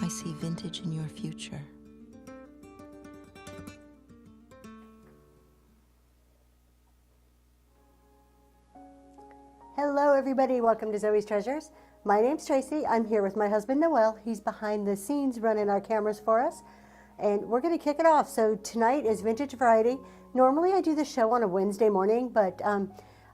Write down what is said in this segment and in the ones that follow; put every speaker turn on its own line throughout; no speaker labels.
I see vintage in your future.
Hello everybody, welcome to Zoe's Treasures. My name's Tracy. I'm here with my husband Noel. He's behind the scenes running our cameras for us. And we're going to kick it off. So tonight is Vintage Variety. Normally I do the show on a Wednesday morning, but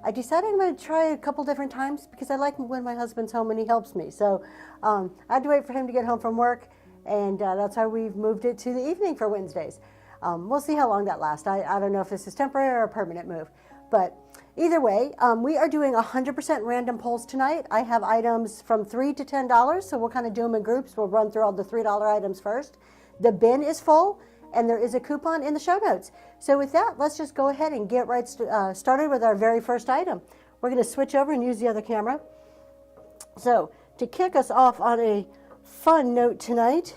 I decided I'm going to try a couple different times because I like when my husband's home and he helps me. So I had to wait for him to get home from work, and that's why we've moved it to the evening for Wednesdays. We'll see how long that lasts. I don't know if this is temporary or a permanent move. But either way, we are doing 100% random pulls tonight. I have items from $3 to $10, so we'll kind of do them in groups. We'll run through all the $3 items first. The bin is full, and there is a coupon in the show notes. So with that, let's just go ahead and get right started with our very first item. We're going to switch over and use the other camera. So to kick us off on a fun note tonight,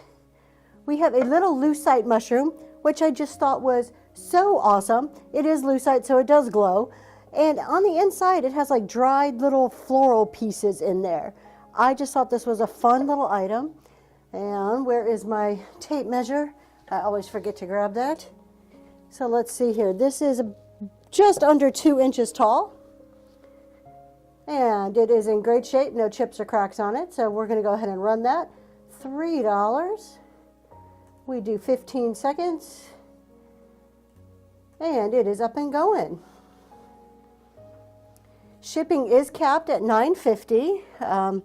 we have a little lucite mushroom, which I just thought was so awesome. It is lucite, so it does glow. And on the inside, it has like dried little floral pieces in there. I just thought this was a fun little item. And where is my tape measure? I always forget to grab that. So let's see here. This is just under 2 inches tall. And it is in great shape, no chips or cracks on it. So we're going to go ahead and run that. $3. We do 15 seconds. And it is up and going. Shipping is capped at $9.50.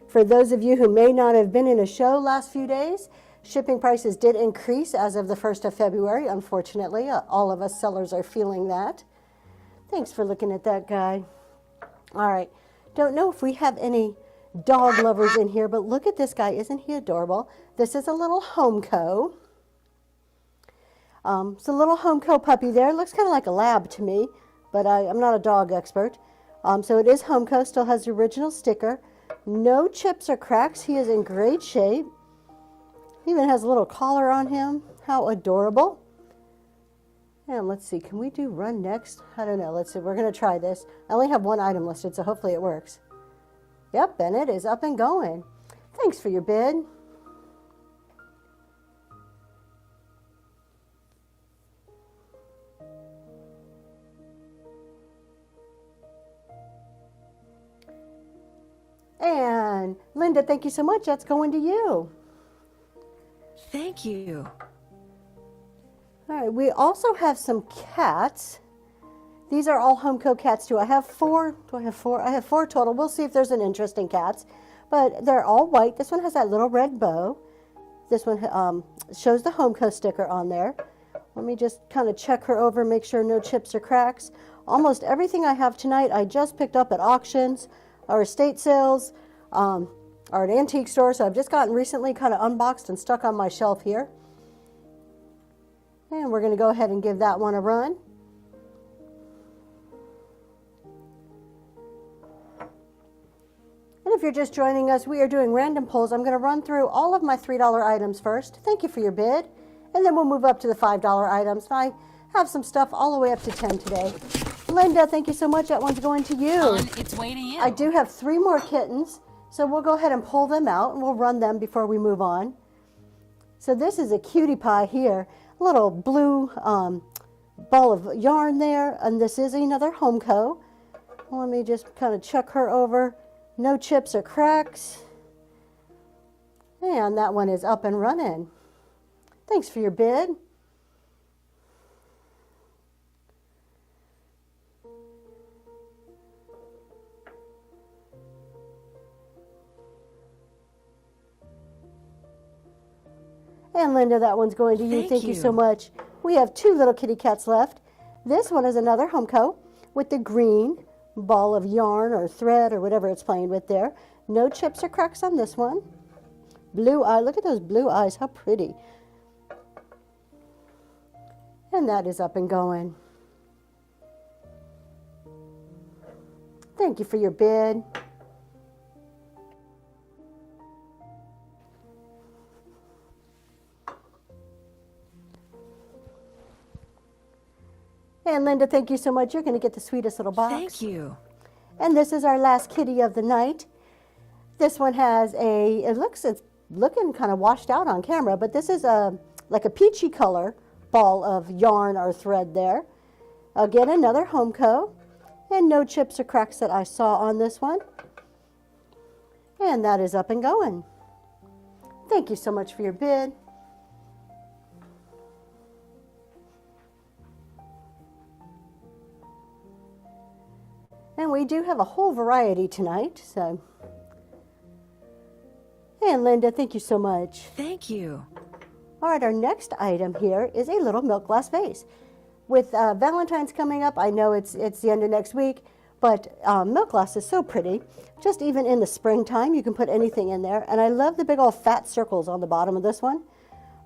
For those of you who may not have been in a show last few days, shipping prices did increase as of the 1st of February, unfortunately. All of us sellers are feeling that. Thanks for looking at that guy. All right. Don't know if we have any dog lovers in here, but look at this guy. Isn't he adorable? This is a little Homeco. It's a little Homeco puppy there. It looks kind of like a lab to me, but I'm not a dog expert. So it is Homeco, still has the original sticker. No chips or cracks. He is in great shape. He even has a little collar on him. How adorable. And let's see, can we do run next? I don't know. Let's see. We're going to try this. I only have one item listed, so hopefully it works. Yep, and it is up and going. Thanks for your bid. And Linda, thank you so much. That's going to you.
Thank you.
All right, we also have some cats. These are all Homeco cats too. I have 4. Do I have 4? I have 4 total. We'll see if there's an interest in cats. But they're all white. This one has that little red bow. This one shows the Homeco sticker on there. Let me just kind of check her over, make sure no chips or cracks. Almost everything I have tonight I just picked up at auctions or estate sales or an antique store. So I've just gotten recently kind of unboxed and stuck on my shelf here. And we're going to go ahead and give that one a run. And if you're just joining us, we are doing random pulls. I'm going to run through all of my $3 items first. Thank you for your bid. And then we'll move up to the $5 items. I have some stuff all the way up to 10 today. Linda, thank you so much. That one's going to you.
On its way to you.
I do have 3 more kittens, so we'll go ahead and pull them out, and we'll run them before we move on. So this is a cutie pie here, a little blue ball of yarn there, and this is another Homeco. Let me just kind of check her over. No chips or cracks. And that one is up and running. Thanks for your bid. And Linda, that one's going to you. Thank you so much. We have 2 little kitty cats left. This one is another Homeco with the green ball of yarn or thread or whatever it's playing with there. No chips or cracks on this one. Blue eye. Look at those blue eyes. How pretty. And that is up and going. Thank you for your bid. And Linda, thank you so much. You're going to get the sweetest little box.
Thank you.
And this is our last kitty of the night. This one has it's looking kind of washed out on camera, but this is like a peachy color ball of yarn or thread there. Again, another Homco, and no chips or cracks that I saw on this one. And that is up and going. Thank you so much for your bid. And we do have a whole variety tonight, so. And Linda, thank you so much.
Thank you.
All right, our next item here is a little milk glass vase. With Valentine's coming up, I know it's the end of next week, but milk glass is so pretty. Just even in the springtime, you can put anything in there. And I love the big old fat circles on the bottom of this one.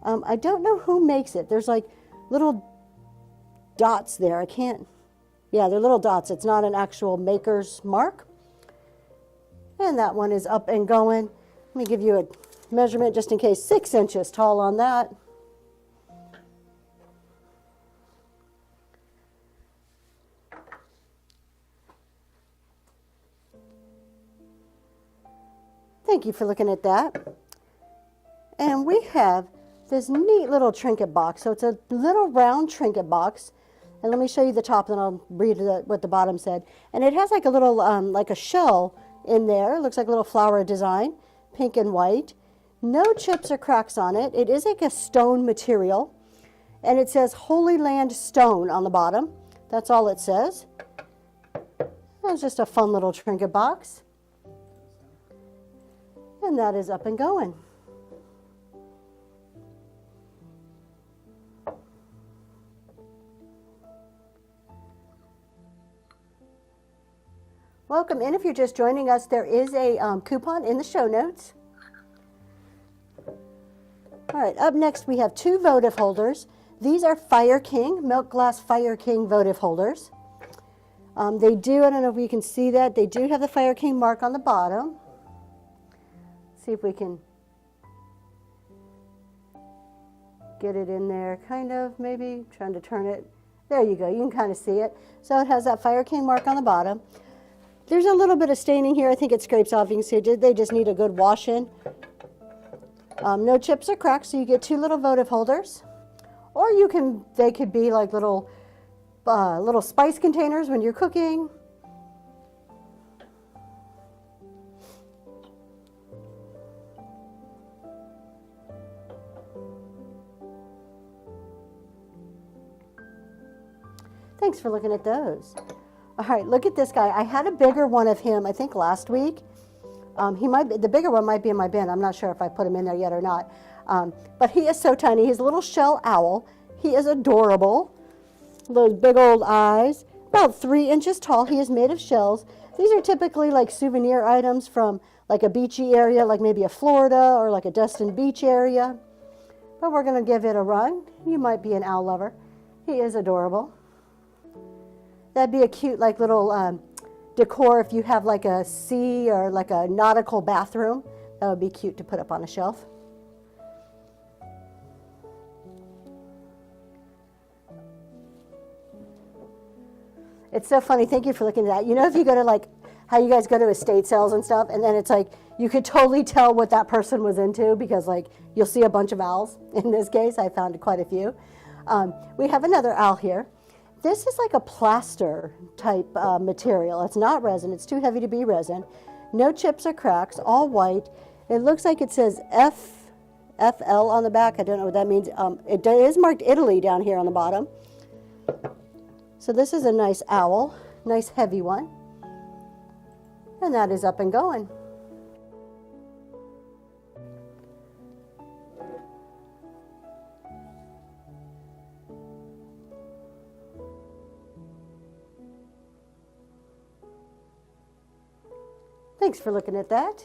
I don't know who makes it. There's like little dots there. Yeah, they're little dots. It's not an actual maker's mark. And that one is up and going. Let me give you a measurement just in case. 6 inches tall on that. Thank you for looking at that. And we have this neat little trinket box. So it's a little round trinket box. And let me show you the top, and I'll read what the bottom said. And it has like a little, like a shell in there. It looks like a little flower design, pink and white. No chips or cracks on it. It is like a stone material. And it says Holy Land Stone on the bottom. That's all it says. That's just a fun little trinket box. And that is up and going. Welcome in. If you're just joining us, there is a coupon in the show notes. All right, up next we have 2 votive holders. These are Fire King, Milk Glass Fire King votive holders. They do, I don't know if you can see that, they do have the Fire King mark on the bottom. See if we can get it in there, kind of, maybe, trying to turn it. There you go, you can kind of see it. So it has that Fire King mark on the bottom. There's a little bit of staining here. I think it scrapes off. You can see they just need a good wash in. No chips or cracks, so you get 2 little votive holders. Or they could be like little spice containers when you're cooking. Thanks for looking at those. All right, look at this guy. I had a bigger one of him, I think last week. The bigger one might be in my bin. I'm not sure if I put him in there yet or not. But he is so tiny. He's a little shell owl. He is adorable. Those big old eyes. About 3 inches tall. He is made of shells. These are typically like souvenir items from like a beachy area, like maybe a Florida or like a Destin Beach area. But we're going to give it a run. You might be an owl lover. He is adorable. That'd be a cute like little decor if you have like a sea or like a nautical bathroom. That would be cute to put up on a shelf. It's so funny. Thank you for looking at that. You know, if you go to like how you guys go to estate sales and stuff, and then it's like you could totally tell what that person was into because like you'll see a bunch of owls. In this case, I found quite a few. We have another owl here. This is like a plaster type material. It's not resin. It's too heavy to be resin. No chips or cracks, all white. It looks like it says FL on the back. I don't know what that means. It is marked Italy down here on the bottom. So this is a nice owl, nice heavy one. And that is up and going. Thanks for looking at that.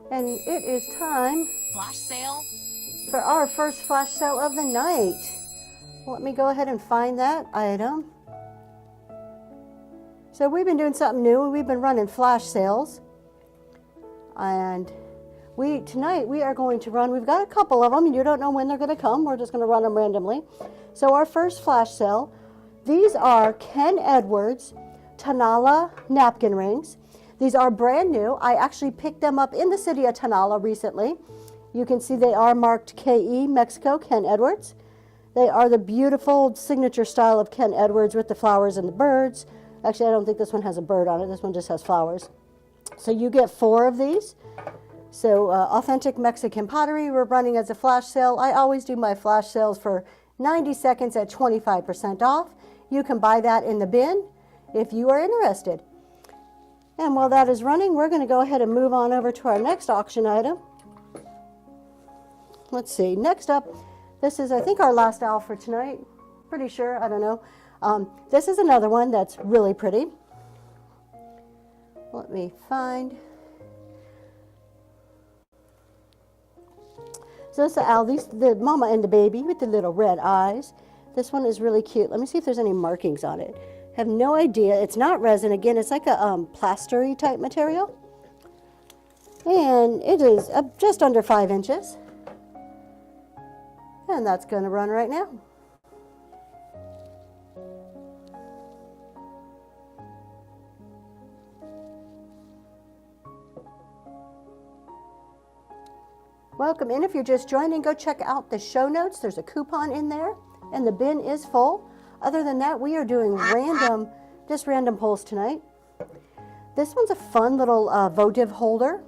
And it is time
Flash sale?
for our first flash sale of the night. Let me go ahead and find that item. So we've been doing something new. We've been running flash sales. And tonight we are going to run, we've got a couple of them. You don't know when they're going to come. We're just going to run them randomly. So our first flash sale, these are Ken Edwards Tanala napkin rings. These are brand new. I actually picked them up in the city of Tonala recently. You can see they are marked KE, Mexico, Ken Edwards. They are the beautiful signature style of Ken Edwards with the flowers and the birds. Actually, I don't think this one has a bird on it. This one just has flowers. So you get 4 of these. So authentic Mexican pottery, we're running as a flash sale. I always do my flash sales for 90 seconds at 25% off. You can buy that in the bin if you are interested. And while that is running, we're going to go ahead and move on over to our next auction item. Let's see, next up, this is I think our last owl for tonight. Pretty sure, I don't know. This is another one that's really pretty. Let me find. So it's the owl, the mama and the baby with the little red eyes. This one is really cute. Let me see if there's any markings on it. I have no idea. It's not resin. Again, it's like a plastery type material. And it is just under 5 inches. And that's going to run right now. Welcome in. If you're just joining, go check out the show notes. There's a coupon in there, and the bin is full. Other than that, we are doing just random pulls tonight. This one's a fun little votive holder.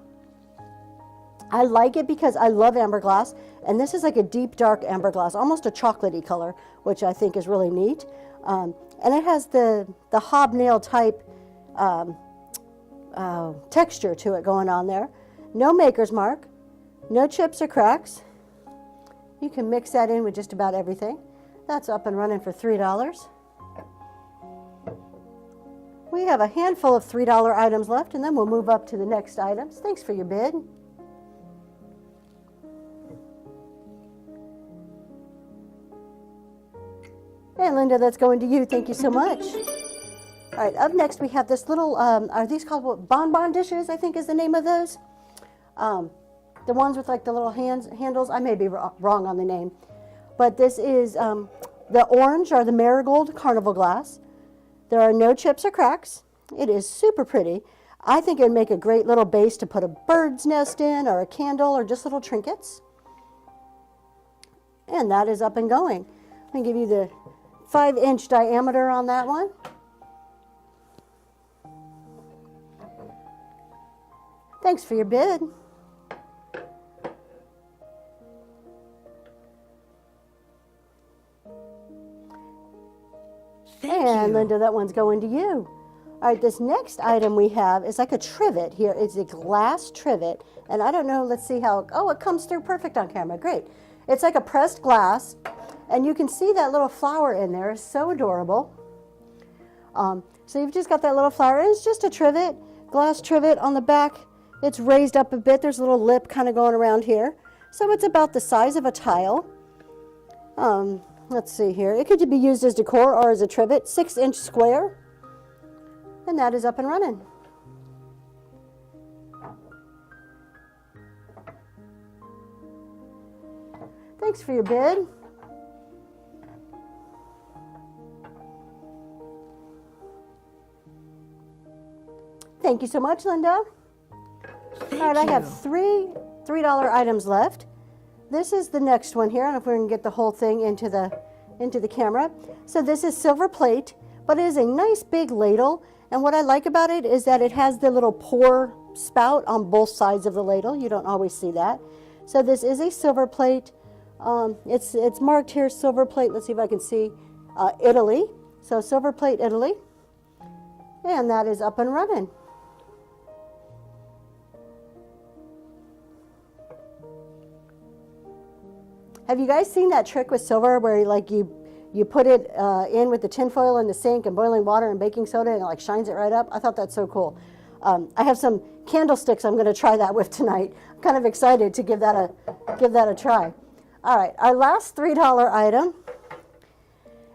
I like it because I love amber glass, and this is like a deep dark amber glass, almost a chocolatey color, which I think is really neat. And it has the hobnail type texture to it going on there. No maker's mark. No chips or cracks. You can mix that in with just about everything. That's up and running for $3. We have a handful of $3 items left, and then we'll move up to the next items. Thanks for your bid. And Linda, that's going to you. Thank you so much. All right, up next we have this little, are these called what, bonbon dishes, I think is the name of those? The ones with like the little handles, I may be wrong on the name. But this is the orange or the marigold carnival glass. There are no chips or cracks. It is super pretty. I think it would make a great little base to put a bird's nest in, or a candle, or just little trinkets. And that is up and going. Let me give you the 5-inch diameter on that one. Thanks for your bid. And Linda, that one's going to you. All right, this next item we have is like a trivet here. It's a glass trivet. And I don't know, let's see how, oh, it comes through perfect on camera. Great. It's like a pressed glass. And you can see that little flower in there. It's so adorable. So you've just got that little flower. It's just a trivet, glass trivet on the back. It's raised up a bit. There's a little lip kind of going around here. So it's about the size of a tile. Let's see here. It could be used as decor or as a trivet, 6-inch square. And that is up and running. Thanks for your bid. Thank you so much, Linda. All right, I have three $3 items left. This is the next one here. I don't know if we're going to get the whole thing into the camera. So this is silver plate, but it is a nice big ladle. And what I like about it is that it has the little pour spout on both sides of the ladle. You don't always see that. So this is a silver plate. It's marked here silver plate. Let's see if I can see Italy. So silver plate Italy. And that is up and running. Have you guys seen that trick with silver where like you put it in with the tin foil in the sink and boiling water and baking soda and it like shines it right up? I thought that's so cool. I have some candlesticks I'm going to try that with tonight. I'm kind of excited to give that a try. All right, our last $3 item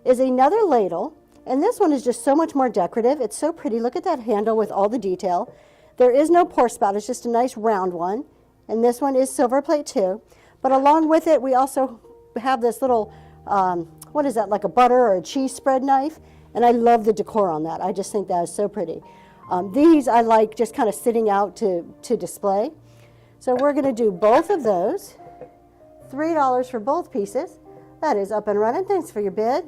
is another ladle, and this one is just so much more decorative. It's so pretty. Look at that handle with all the detail. There is no pour spout. It's just a nice round one, and this one is silver plate too. But along with it, we also have this little, what is that, like a butter or a cheese spread knife? And I love the decor on that. I just think that is so pretty. These I like just kind of sitting out to display. So we're going to do both of those. $3 for both pieces. That is up and running. Thanks for your bid.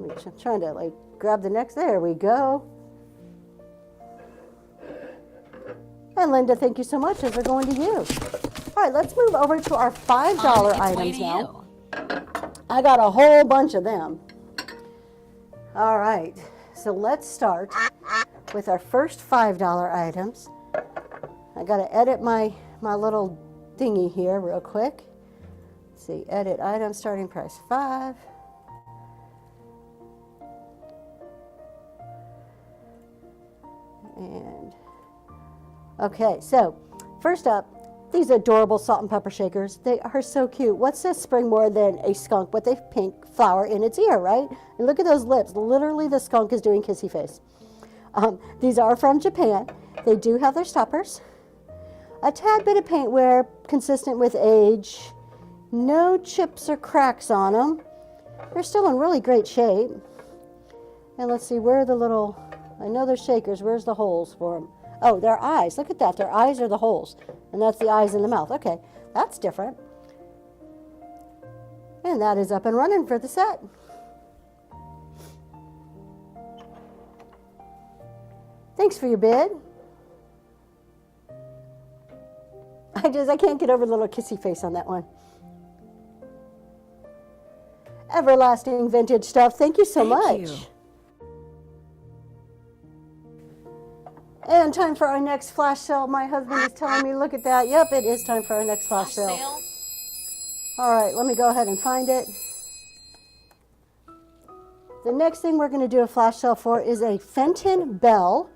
I'm trying to like grab the next. There we go. And Linda, thank you so much. As we're going to you. All right, let's move over to our $5 items now. I got a whole bunch of them. All right, so let's start with our first $5 items. I got to edit my little thingy here real quick. Let's see, edit item, starting price 5. And okay, so first up, these adorable salt and pepper shakers. They are so cute. What's this spring more than a skunk with a pink flower in its ear, right? And look at those lips. Literally, the skunk is doing kissy face. These are from Japan. They do have their stoppers. A tad bit of paint wear consistent with age. No chips or cracks on them. They're still in really great shape. And let's see, where are the little, I know they're shakers. Where's the holes for them? Oh, their eyes. Look at that. Their eyes are the holes. And that's the eyes in the mouth. Okay, that's different. And that is up and running for the set. Thanks for your bid. I can't get over the little kissy face on that one. Everlasting vintage stuff. Thank you so much.
Thank you.
And time for our next flash sale. My husband is telling me, look at that. Yep, it is time for our next flash sale. All right, let me go ahead and find it. The next thing we're going to do a flash sale for is a Fenton Bell.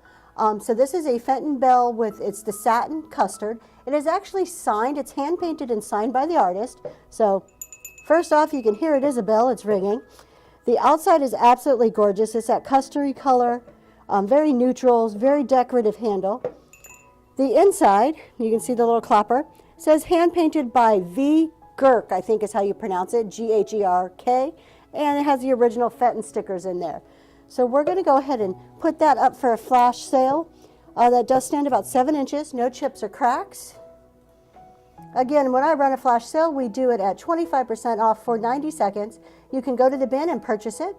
So this is a Fenton Bell with, it's the satin custard. It is actually signed. It's hand painted and signed by the artist. So first off, you can hear it is a bell. It's ringing. The outside is absolutely gorgeous. It's that custardy color. Very neutral, very decorative handle. The inside, you can see the little clapper, says hand painted by V. Gerk, I think is how you pronounce it, G-H-E-R-K, and it has the original Fenton stickers in there. So we're going to go ahead and put that up for a flash sale. That does stand about 7 inches, no chips or cracks. Again, when I run a flash sale, we do it at 25% off for 90 seconds. You can go to the bin and purchase it.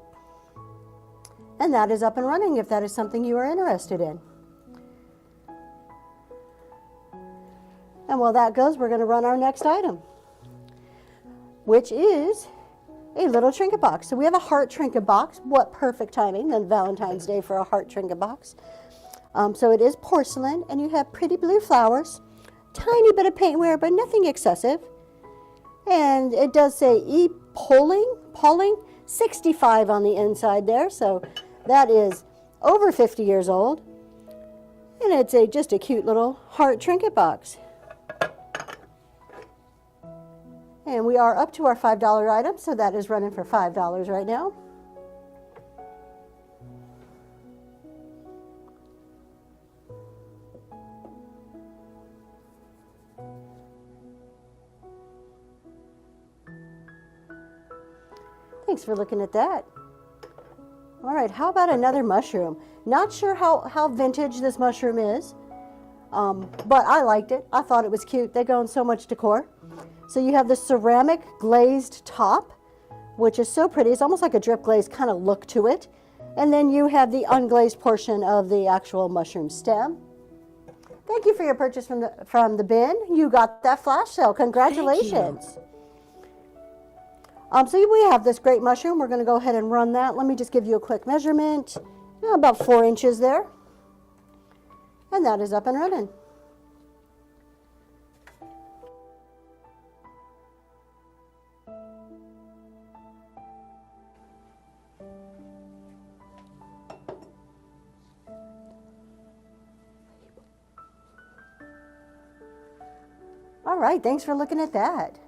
And that is up and running if that is something you are interested in. And while that goes, we're going to run our next item, which is a little trinket box. So we have a heart trinket box. What perfect timing than Valentine's Day for a heart trinket box. So it is porcelain, and you have pretty blue flowers, tiny bit of paint wear, but nothing excessive. And it does say Pauling, 65 on the inside there. So that is over 50 years old. And it's just a cute little heart trinket box. And we are up to our $5 item, so that is running for $5 right now. Thanks for looking at that. All right, how about another mushroom? Not sure how vintage this mushroom is, but I liked it. I thought it was cute. They go in so much decor. So you have the ceramic glazed top, which is so pretty. It's almost like a drip glaze kind of look to it. And then you have the unglazed portion of the actual mushroom stem. Thank you for your purchase from the bin. You got that flash sale. Congratulations. So we have this great mushroom. We're going to go ahead and run that. Let me just give you a quick measurement. About 4 inches there. And that is up and running. All right, thanks for looking at that.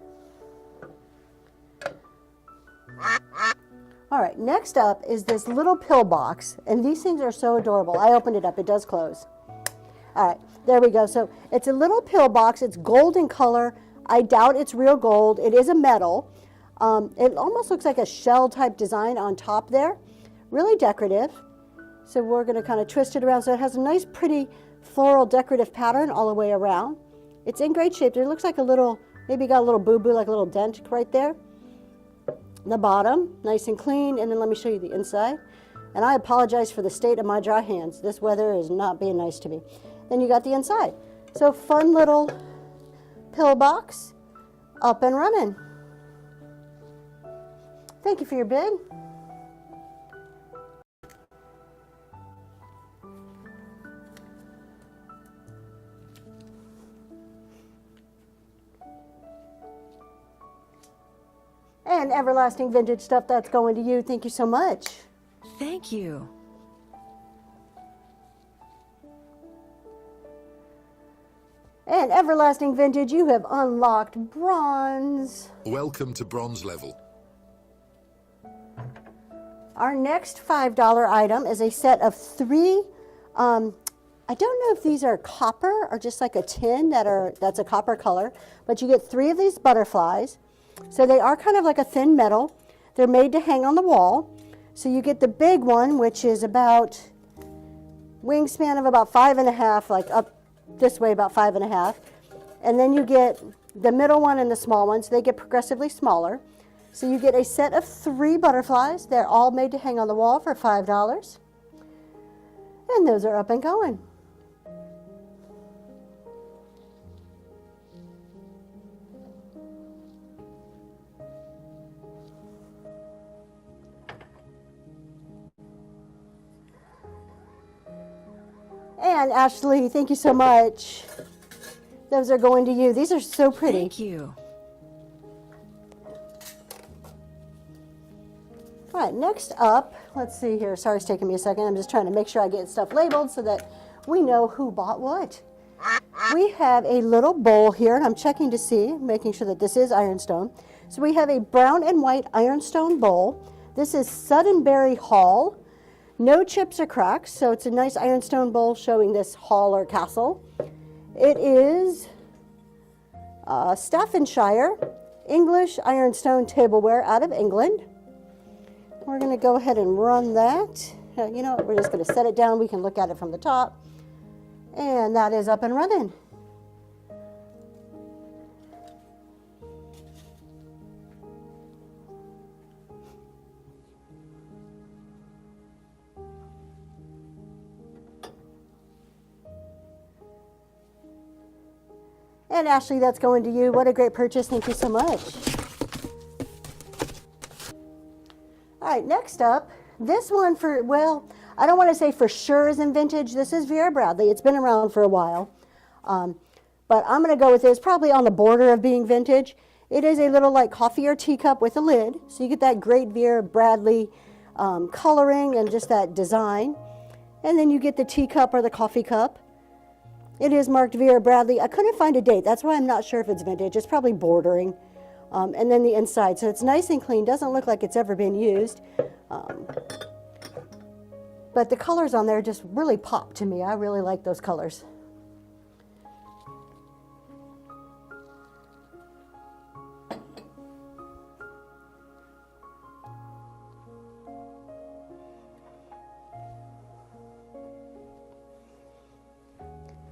All right, next up is this little pill box, and these things are so adorable. I opened it up, it does close. All right, there we go. So it's a little pill box, it's gold in color. I doubt it's real gold. It is a metal. It almost looks like a shell type design on top there. Really decorative. So we're going to kind of twist it around so it has a nice pretty floral decorative pattern all the way around. It's in great shape. It looks like a little, maybe got a little boo-boo, like a little dent right there. The bottom, nice and clean, and then let me show you the inside. And I apologize for the state of my dry hands. This weather is not being nice to me. Then you got the inside. So fun little pill box, up and running. Thank you for your bid. And everlasting vintage stuff, that's going to you. Thank you so much.
Thank you.
And everlasting vintage, you have unlocked bronze.
Welcome to bronze level.
Our next $5 item is a set of three, I don't know if these are copper or just like a tin that's a copper color, but you get three of these butterflies. So they are kind of like a thin metal. They're made to hang on the wall. So you get the big one, which is about wingspan of about 5.5, like up this way about 5.5. And then you get the middle one and the small one, so they get progressively smaller. So you get a set of three butterflies. They're all made to hang on the wall for $5. And those are up and going. And Ashley, thank you so much. Those are going to you. These are so pretty.
Thank you.
All right, next up, let's see here. Sorry, it's taking me a second. I'm just trying to make sure I get stuff labeled so that we know who bought what. We have a little bowl here, and I'm checking to see, making sure that this is ironstone. So we have a brown and white ironstone bowl. This is Suddenberry Hall. No chips or cracks, so it's a nice ironstone bowl showing this hall or castle. It is Staffordshire English ironstone tableware out of England. We're going to go ahead and run that. You know what, we're just going to set it down. We can look at it from the top. And that is up and running. And Ashley, that's going to you. What a great purchase. Thank you so much. All right, next up, this one for, well, I don't want to say for sure is in vintage. This is Vera Bradley. It's been around for a while. But I'm going to go with this, probably on the border of being vintage. It is a little like coffee or teacup with a lid. So you get that great Vera Bradley coloring and just that design. And then you get the teacup or the coffee cup. It is marked Vera Bradley. I couldn't find a date. That's why I'm not sure if it's vintage. It's probably bordering. And then the inside. So it's nice and clean. Doesn't look like it's ever been used. But the colors on there just really pop to me. I really like those colors.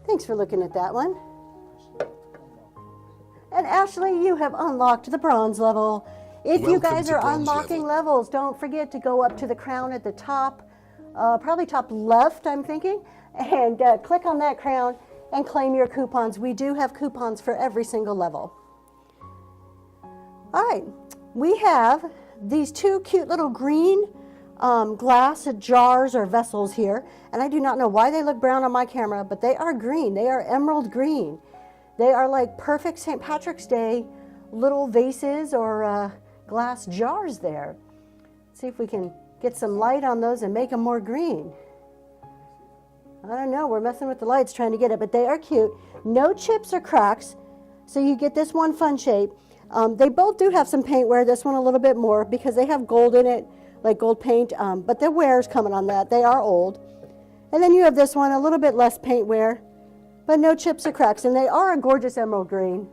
Thanks for looking at that one. And Ashley, you have unlocked the bronze level. If you guys are unlocking levels, don't forget to go up to the crown at the top, probably top left, I'm thinking, and click on that crown and claim your coupons. We do have coupons for every single level. All right, we have these two cute little green glass jars or vessels here, and I do not know why they look brown on my camera, but they are green. They are emerald green. They are like perfect St. Patrick's Day little vases or glass jars there. Let's see if we can get some light on those and make them more green. I don't know, we're messing with the lights trying to get it, but they are cute. No chips or cracks, so you get this one fun shape. They both do have some paint wear, this one a little bit more because they have gold in it, like gold paint, but the wear is coming on that. They are old. And then you have this one, a little bit less paint wear, but no chips or cracks, and they are a gorgeous emerald green.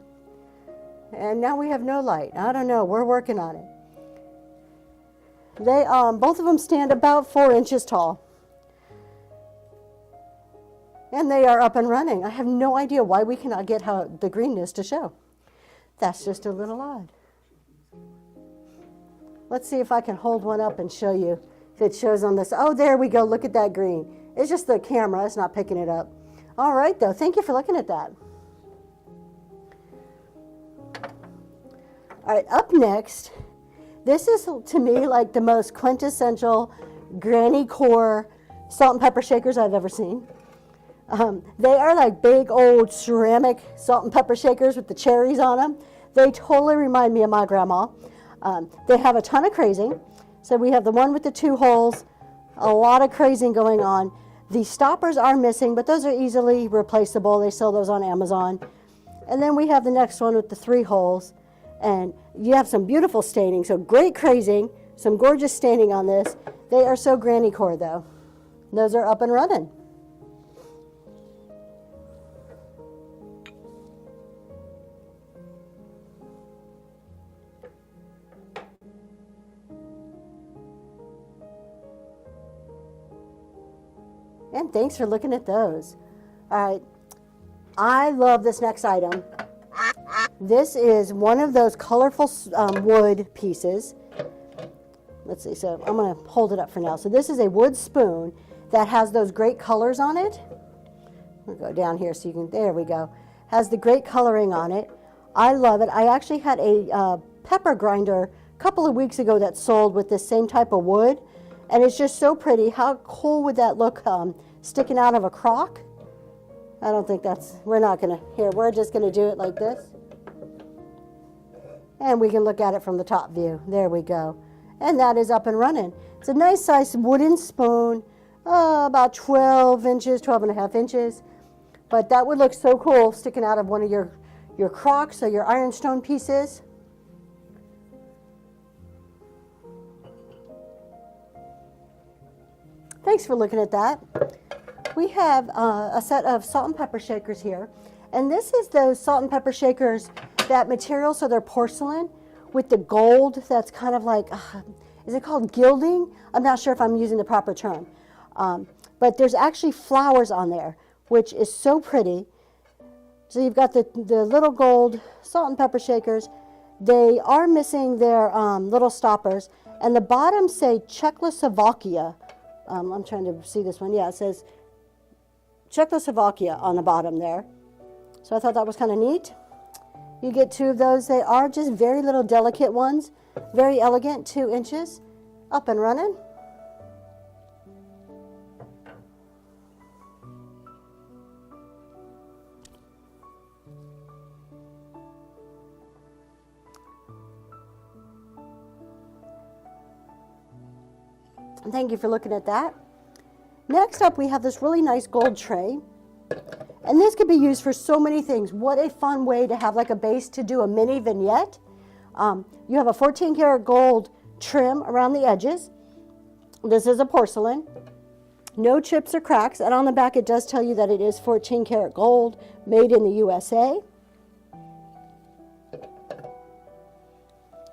And now we have no light. I don't know. We're working on it. They, both of them stand about 4 inches tall. And they are up and running. I have no idea why we cannot get the greenness to show. That's just a little odd. Let's see if I can hold one up and show you if it shows on this. Oh, there we go. Look at that green. It's just the camera. It's not picking it up. All right, though. Thank you for looking at that. All right, up next, this is to me like the most quintessential granny core salt and pepper shakers I've ever seen. They are like big old ceramic salt and pepper shakers with the cherries on them. They totally remind me of my grandma. They have a ton of crazing. So we have the one with the 2 holes, a lot of crazing going on. The stoppers are missing, but those are easily replaceable. They sell those on Amazon. And then we have the next one with the 3 holes. And you have some beautiful staining, so great crazing, some gorgeous staining on this. They are so granny core though. Those are up and running. And thanks for looking at those. All right, I love this next item. This is one of those colorful wood pieces. Let's see, so I'm going to hold it up for now. So this is a wood spoon that has those great colors on it. I'll go down here so you can, there we go. Has the great coloring on it. I love it. I actually had a pepper grinder a couple of weeks ago that sold with this same type of wood. And it's just so pretty. How cool would that look sticking out of a crock? I don't think we're not going to, here, we're just going to do it like this. And we can look at it from the top view. There we go. And that is up and running. It's a nice size wooden spoon, about 12 inches, 12 and a half inches. But that would look so cool sticking out of one of your crocks or your ironstone pieces. Thanks for looking at that. We have a set of salt and pepper shakers here. And this is those salt and pepper shakers, that material, so they're porcelain with the gold that's kind of like, is it called gilding? I'm not sure if I'm using the proper term. But there's actually flowers on there, which is so pretty. So you've got the little gold salt and pepper shakers. They are missing their little stoppers. And the bottom say Czechoslovakia. I'm trying to see this one. Yeah, it says Czechoslovakia on the bottom there. So I thought that was kind of neat. You get 2 of those. They are just very little delicate ones. Very elegant, 2 inches. Up and running. And thank you for looking at that. Next up, we have this really nice gold tray. And this could be used for so many things. What a fun way to have like a base to do a mini vignette. You have a 14 karat gold trim around the edges. This is a porcelain. No chips or cracks. And on the back, it does tell you that it is 14 karat gold, made in the USA.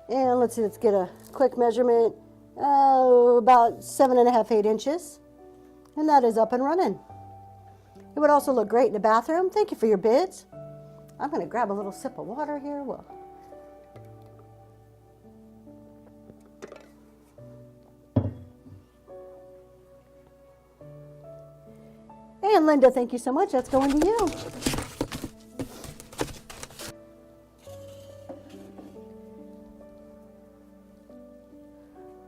And let's get a quick measurement. About 7.5, 8 inches. And that is up and running. It would also look great in the bathroom. Thank you for your bids. I'm going to grab a little sip of water here. Well, and Linda, thank you so much. That's going to you.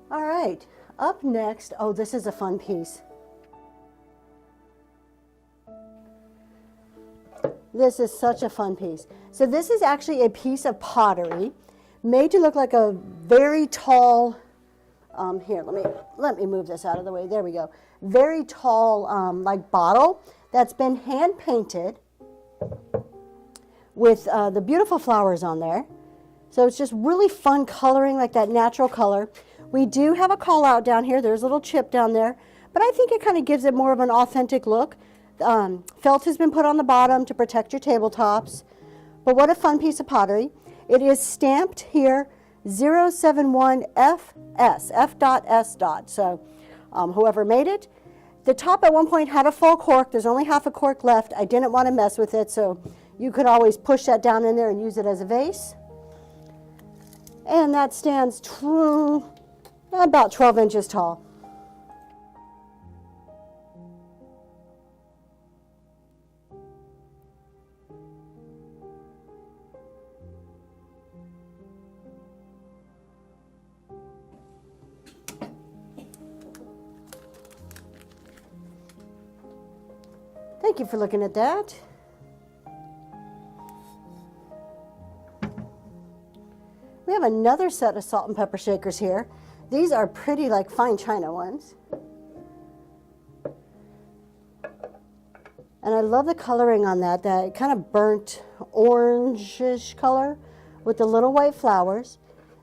All right, up next, oh, this is a fun piece. This is such a fun piece. So this is actually a piece of pottery made to look like a very tall, here, let me move this out of the way. There we go. Very tall, like bottle that's been hand painted with the beautiful flowers on there. So it's just really fun coloring, like that natural color. We do have a call out down here. There's a little chip down there, but I think it kind of gives it more of an authentic look. Felt has been put on the bottom to protect your tabletops. But what a fun piece of pottery. It is stamped here 071FS, F.S. So whoever made it. The top at one point had a full cork. There's only half a cork left. I didn't want to mess with it, so you could always push that down in there and use it as a vase. And that stands about 12 inches tall. Thank you for looking at that. We have another set of salt and pepper shakers here. These are pretty, like fine china ones. And I love the coloring on that kind of burnt orangish color with the little white flowers.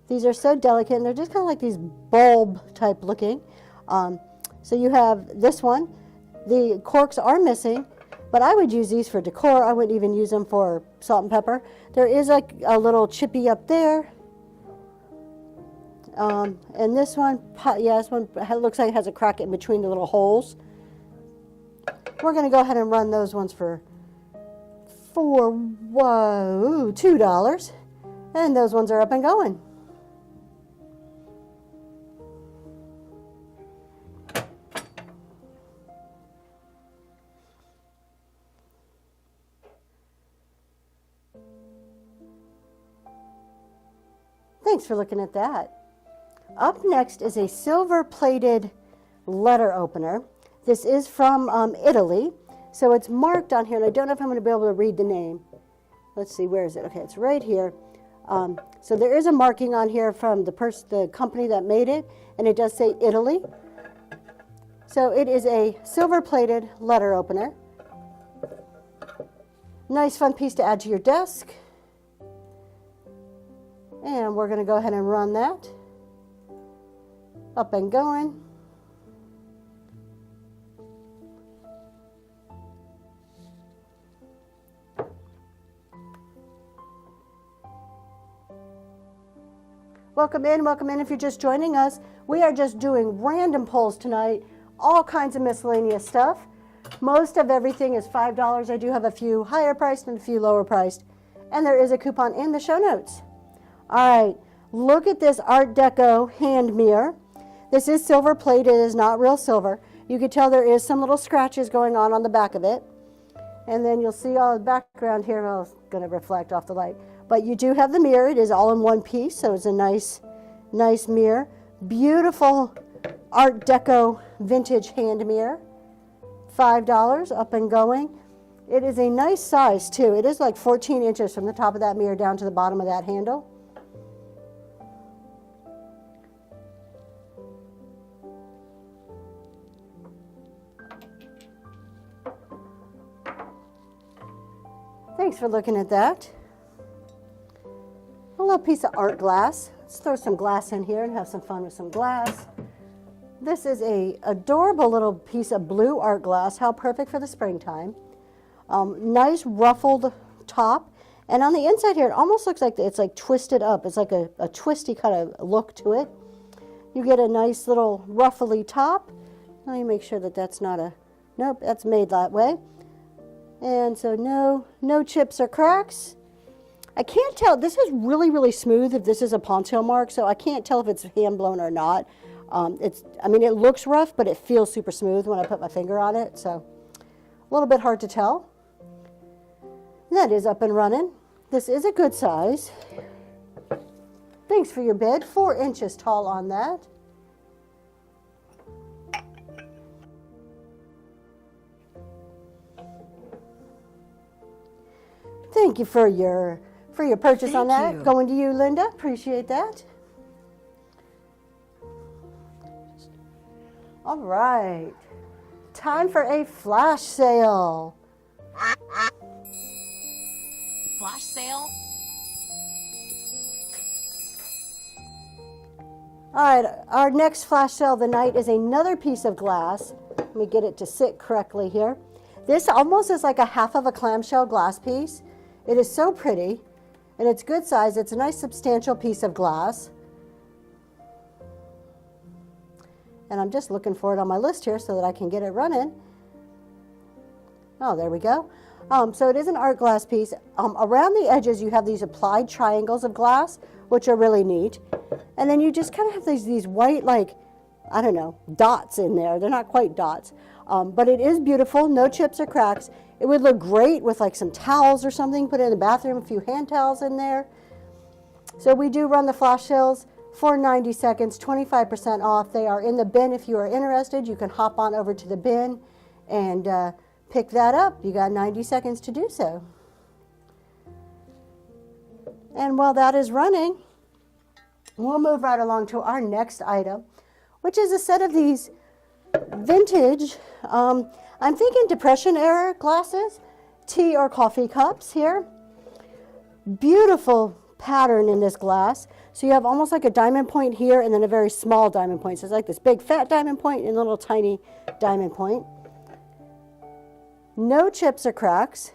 These are so delicate, and they're just kind of like these bulb type looking. So you have this one. The corks are missing, but I would use these for decor. I wouldn't even use them for salt and pepper. There is like a little chippy up there. And this one, yeah, this one looks like it has a crack in between the little holes. We're going to go ahead and run those ones for $2. And those ones are up and going. Thanks for looking at that. Up next is a silver-plated letter opener. This is from Italy, so it's marked on here, and I don't know if I'm going to be able to read the name. Let's see, where is it? Okay, it's right here. So there is a marking on here from the company that made it, and it does say Italy. So it is a silver-plated letter opener. Nice, fun piece to add to your desk. And we're going to go ahead and run that. Up and going. Welcome in if you're just joining us. We are just doing random pulls tonight, all kinds of miscellaneous stuff. Most of everything is $5. I do have a few higher priced and a few lower priced. And there is a coupon in the show notes. All right, look at this Art Deco hand mirror. This is silver plated, it is not real silver. You can tell there is some little scratches going on the back of it. And then you'll see all the background here. Well, it's going to reflect off the light. But you do have the mirror. It is all in one piece, so it's a nice mirror. Beautiful Art Deco vintage hand mirror. $5, up and going. It is a nice size, too. It is like 14 inches from the top of that mirror down to the bottom of that handle. Thanks for looking at that. A little piece of art glass. Let's throw some glass in here and have some fun with some glass. This is a adorable little piece of blue art glass. How perfect for the springtime. Nice ruffled top. And on the inside here, it almost looks like it's like twisted up. It's like a twisty kind of look to it. You get a nice little ruffly top. Let me make sure that that's not a, nope, that's made that way. And so no chips or cracks. I can't tell, this is really, really smooth if this is a Pontil mark, so I can't tell if it's hand blown or not. I mean, it looks rough, but it feels super smooth when I put my finger on it, so a little bit hard to tell. That is up and running. This is a good size. Thanks for your bid, 4 inches tall on that. Thank you for your purchase on that. Going to you, Linda. Appreciate that. All right. Time for a flash sale.
Flash sale?
All right, our next flash sale of the night is another piece of glass. Let me get it to sit correctly here. This almost is like a half of a clamshell glass piece. It is so pretty. And it's good size. It's a nice substantial piece of glass. And I'm just looking for it on my list here so that I can get it running. Oh, there we go. So it is an art glass piece. Around the edges you have these applied triangles of glass, which are really neat. And then you just kind of have these white, like, I don't know, dots in there. They're not quite dots. But it is beautiful, no chips or cracks. It would look great with like some towels or something, put it in the bathroom, a few hand towels in there. So we do run the flash sales for 90 seconds, 25% off. They are in the bin if you are interested. You can hop on over to the bin and pick that up. You got 90 seconds to do so. And while that is running, we'll move right along to our next item, which is a set of these vintage, I'm thinking Depression era glasses, tea or coffee cups here. Beautiful pattern in this glass. So you have almost like a diamond point here and then a very small diamond point. So it's like this big fat diamond point and a little tiny diamond point. No chips or cracks.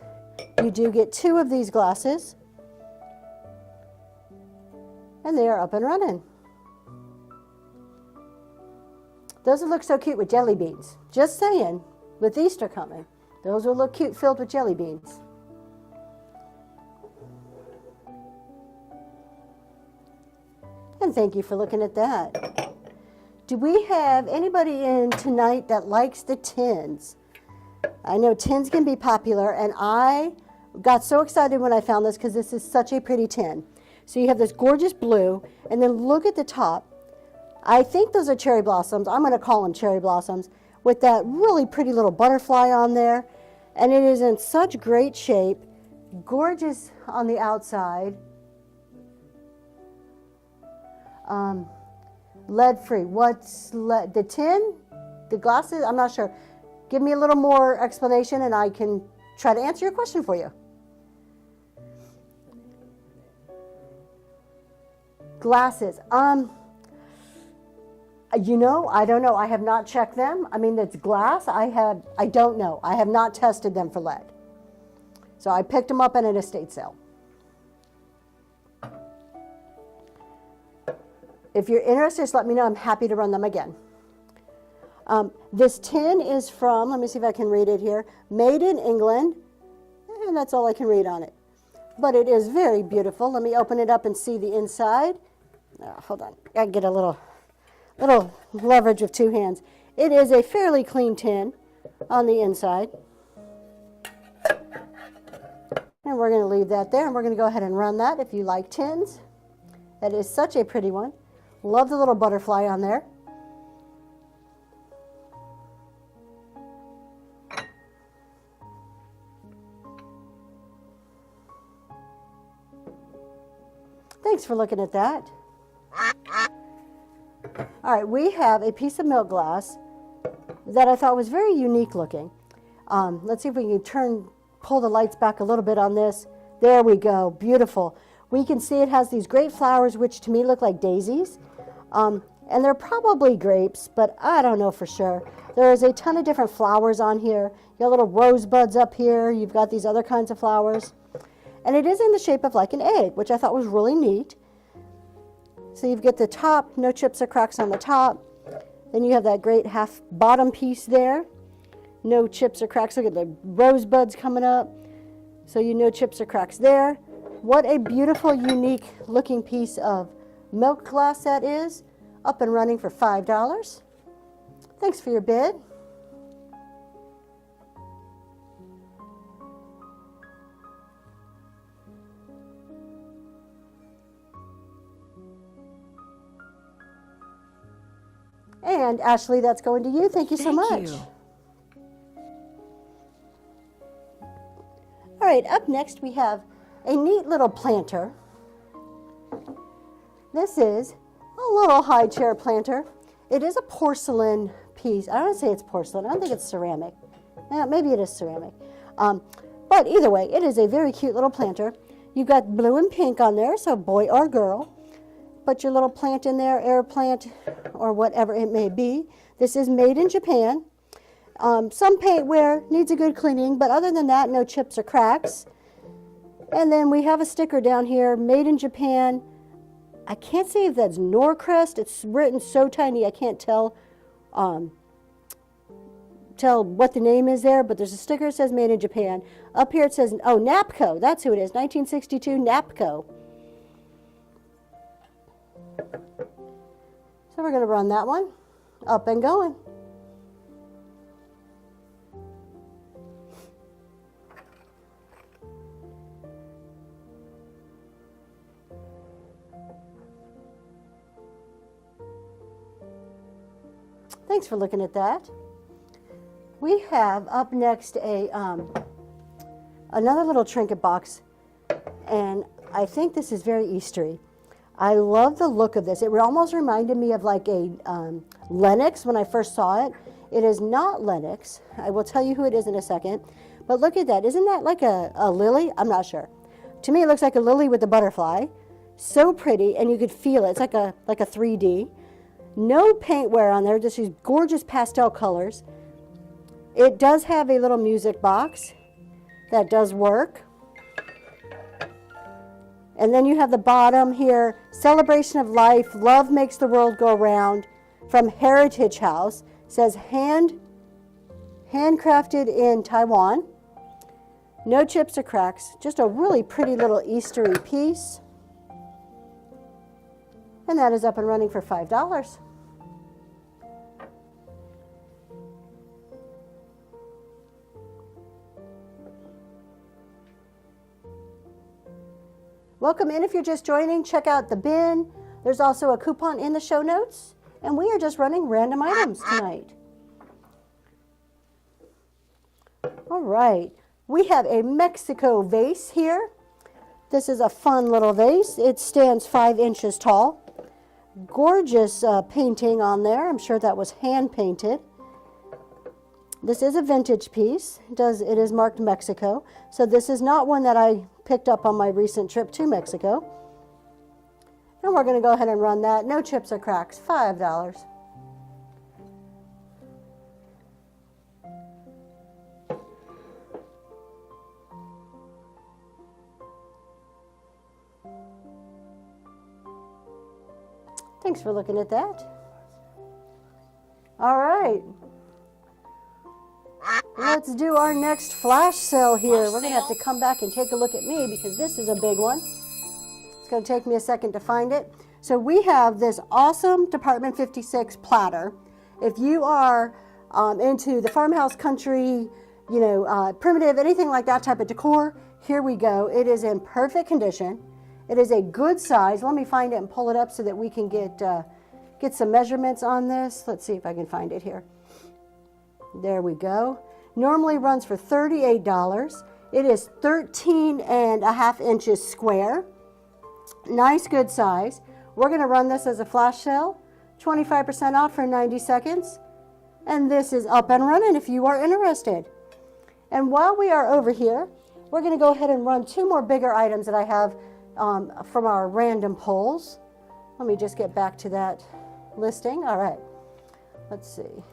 You do get 2 of these glasses. And they are up and running. Those would look so cute with jelly beans. Just saying, with Easter coming, those will look cute filled with jelly beans. And thank you for looking at that. Do we have anybody in tonight that likes the tins? I know tins can be popular, and I got so excited when I found this because this is such a pretty tin. So you have this gorgeous blue, and then look at the top. I think those are cherry blossoms. I'm going to call them cherry blossoms, with that really pretty little butterfly on there. And it is in such great shape, gorgeous on the outside. Lead free. What's lead? The tin? The glasses? I'm not sure. Give me a little more explanation and I can try to answer your question for you. Glasses. You know, I don't know. I have not checked them. I mean, it's glass. I don't know. I have not tested them for lead. So I picked them up at an estate sale. If you're interested, just let me know. I'm happy to run them again. This tin is from, let me see if I can read it here, Made in England, and that's all I can read on it. But it is very beautiful. Let me open it up and see the inside. Hold on, I get a little leverage with 2 hands. It is a fairly clean tin on the inside. And we're going to leave that there, and we're going to go ahead and run that if you like tins. That is such a pretty one. Love the little butterfly on there. Thanks for looking at that. All right, we have a piece of milk glass that I thought was very unique looking. Let's see if we can pull the lights back a little bit on this. There we go, beautiful. We can see it has these great flowers, which to me look like daisies. And they're probably grapes, but I don't know for sure. There is a ton of different flowers on here. You got little rosebuds up here. You've got these other kinds of flowers. And it is in the shape of like an egg, which I thought was really neat. So you get the top, no chips or cracks on the top. Then you have that great half bottom piece there. No chips or cracks. Look at the rosebuds coming up. So you no chips or cracks there. What a beautiful, unique looking piece of milk glass that is. Up and running for $5. Thanks for your bid. And Ashley, that's going to you. Thank you so much.
you.
All right, up next we have a neat little planter. This is a little high chair planter. It is a porcelain piece. I don't want to say it's porcelain. I don't think it's ceramic. Maybe it is ceramic. But either way, it is a very cute little planter. You've got blue and pink on there, so boy or girl. Put your little plant in there, air plant, or whatever it may be. This is made in Japan. Some paintware needs a good cleaning, but other than that, no chips or cracks. And then we have a sticker down here, made in Japan. I can't see if that's Norcrest. It's written so tiny I can't tell what the name is there, but there's a sticker that says made in Japan. Up here it says, oh, Napco. That's who it is, 1962 Napco. So we're going to run that one. Up and going. Thanks for looking at that. We have up next another little trinket box, and I think this is very Eastery. I love the look of this. It almost reminded me of like a Lenox when I first saw it. It is not Lenox. I will tell you who it is in a second. But look at that. Isn't that like a lily? I'm not sure. To me, it looks like a lily with a butterfly. So pretty, and you could feel it. It's like a 3D. No paint wear on there, just these gorgeous pastel colors. It does have a little music box that does work. And then you have the bottom here, Celebration of Life, Love Makes the World Go Round, from Heritage House. It says handcrafted in Taiwan. No chips or cracks, just a really pretty little Eastery piece. And that is up and running for $5. Welcome in if you're just joining. Check out the bin. There's also a coupon in the show notes. And we are just running random items tonight. All right. We have a Mexico vase here. This is a fun little vase. It stands 5 inches tall. Gorgeous painting on there. I'm sure that was hand painted. This is a vintage piece. It is marked Mexico. So this is not one that I picked up on my recent trip to Mexico. And we're going to go ahead and run that. No chips or cracks, $5. Thanks for looking at that. All right. Let's do our next flash sale here. We're going to have to come back and take a look at me because this is a big one. It's going to take me a second to find it. So we have this awesome Department 56 platter. If you are into the farmhouse country, primitive, anything like that type of decor, here we go. It is in perfect condition. It is a good size. Let me find it and pull it up so that we can get some measurements on this. Let's see if I can find it here. There we go. Normally runs for $38. It is 13.5 inches square. Nice, good size. We're going to run this as a flash sale, 25% off for 90 seconds. And this is up and running if you are interested. And while we are over here, we're going to go ahead and run 2 more bigger items that I have from our random polls. Let me just get back to that listing. All right. Let's see.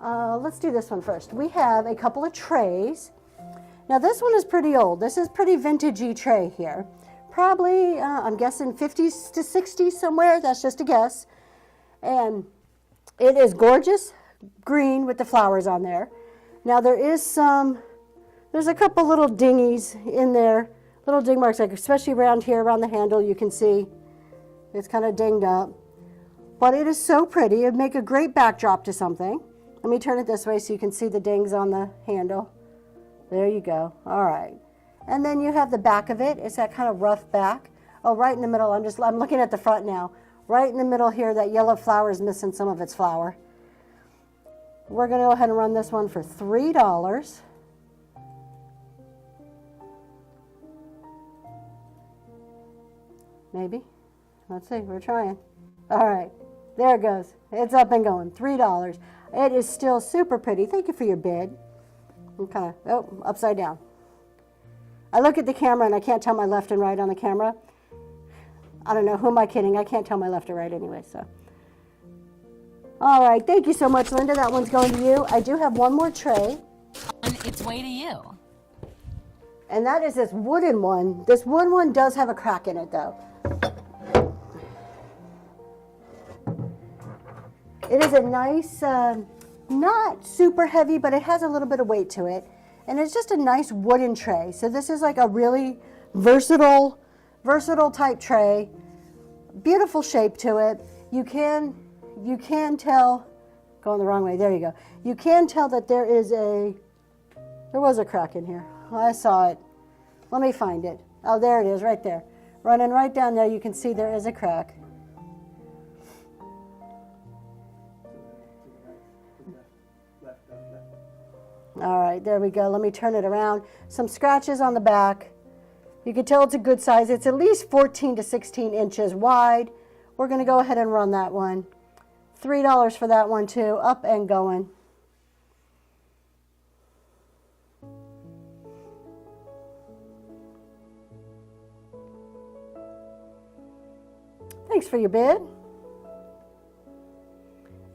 Let's do this one first. We have a couple of trays. Now this one is pretty old. This is pretty vintagey tray here. Probably, I'm guessing 50s to 60s somewhere. That's just a guess. And it is gorgeous green with the flowers on there. Now there's a couple little dingies in there. Little ding marks, like especially around here, around the handle, you can see it's kind of dinged up. But it is so pretty. It would make a great backdrop to something. Let me turn it this way so you can see the dings on the handle. There you go. All right. And then you have the back of it. It's that kind of rough back. Oh, right in the middle. I'm looking at the front now. Right in the middle here, that yellow flower is missing some of its flower. We're going to go ahead and run this one for $3. Maybe. Let's see. We're trying. All right. There it goes. It's up and going. $3. It is still super pretty. Thank you for your bid. I'm kind of, upside down. I look at the camera and I can't tell my left and right on the camera. I don't know, who am I kidding? I can't tell my left or right anyway, so. All right, thank you so much, Linda. That one's going to you. I do have one more tray.
On its way to you.
And that is this wooden one. This wooden one does have a crack in it though. It is a nice, not super heavy, but it has a little bit of weight to it. And it's just a nice wooden tray. So this is like a really versatile type tray. Beautiful shape to it. You can tell, going the wrong way, there you go. You can tell that there was a crack in here. I saw it. Let me find it. Oh, there it is, right there. Running right down there, you can see there is a crack. All right, there we go. Let me turn it around. Some scratches on the back. You can tell it's a good size. It's at least 14 to 16 inches wide. We're going to go ahead and run that one. $3 for that one too. Up and going. Thanks for your bid.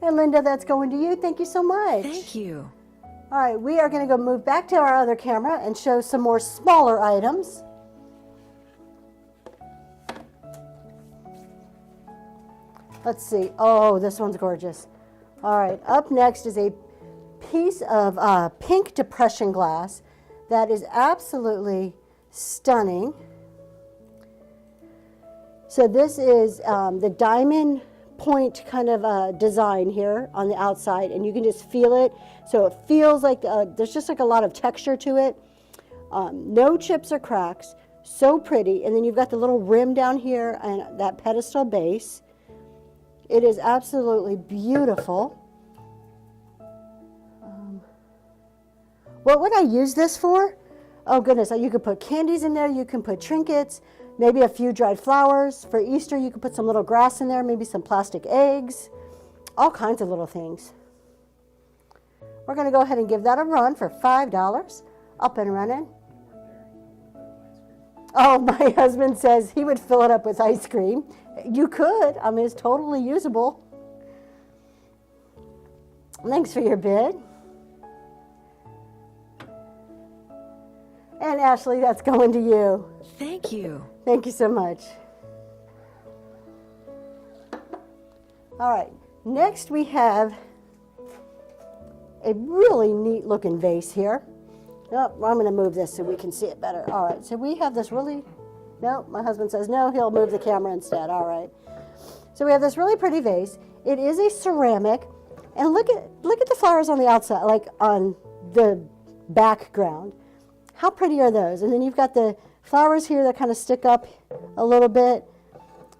And Linda, that's going to you. Thank you so much.
Thank you.
All right, we are going to go move back to our other camera and show some more smaller items. Let's see. Oh, this one's gorgeous. All right, up next is a piece of pink depression glass that is absolutely stunning. So this is the diamond point kind of design here on the outside, and you can just feel it. So it feels like there's just like a lot of texture to it. No chips or cracks. So pretty. And then you've got the little rim down here and that pedestal base. It is absolutely beautiful. What would I use this for? Oh goodness, you could put candies in there, you can put trinkets, maybe a few dried flowers. For Easter, you could put some little grass in there, maybe some plastic eggs, all kinds of little things. We're going to go ahead and give that a run for $5. Up and running. Oh, my husband says he would fill it up with ice cream. You could. I mean, it's totally usable. Thanks for your bid. And Ashley, that's going to you.
Thank you.
Thank you so much. All right, next we have a really neat looking vase here. Oh, I'm going to move this so we can see it better. All right, so we have this really, no, my husband says no, he'll move the camera instead. All right. So we have this really pretty vase. It is a ceramic, and look at the flowers on the outside, like on the background. How pretty are those? And then you've got the flowers here that kind of stick up a little bit.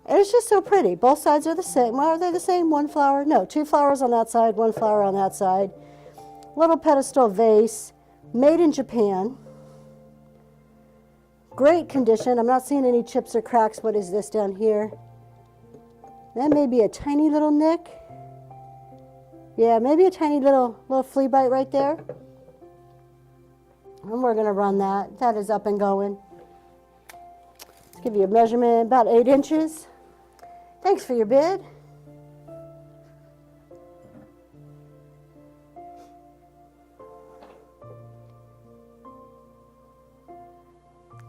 And it's just so pretty. Both sides are the same. Well, are they the same? One flower? No, two flowers on that side, one flower on that side. Little pedestal vase, made in Japan. Great condition. I'm not seeing any chips or cracks. What is this down here? That may be a tiny little nick. Yeah, maybe a tiny little flea bite right there. And we're going to run that. That is up and going. Let's give you a measurement, about 8 inches. Thanks for your bid.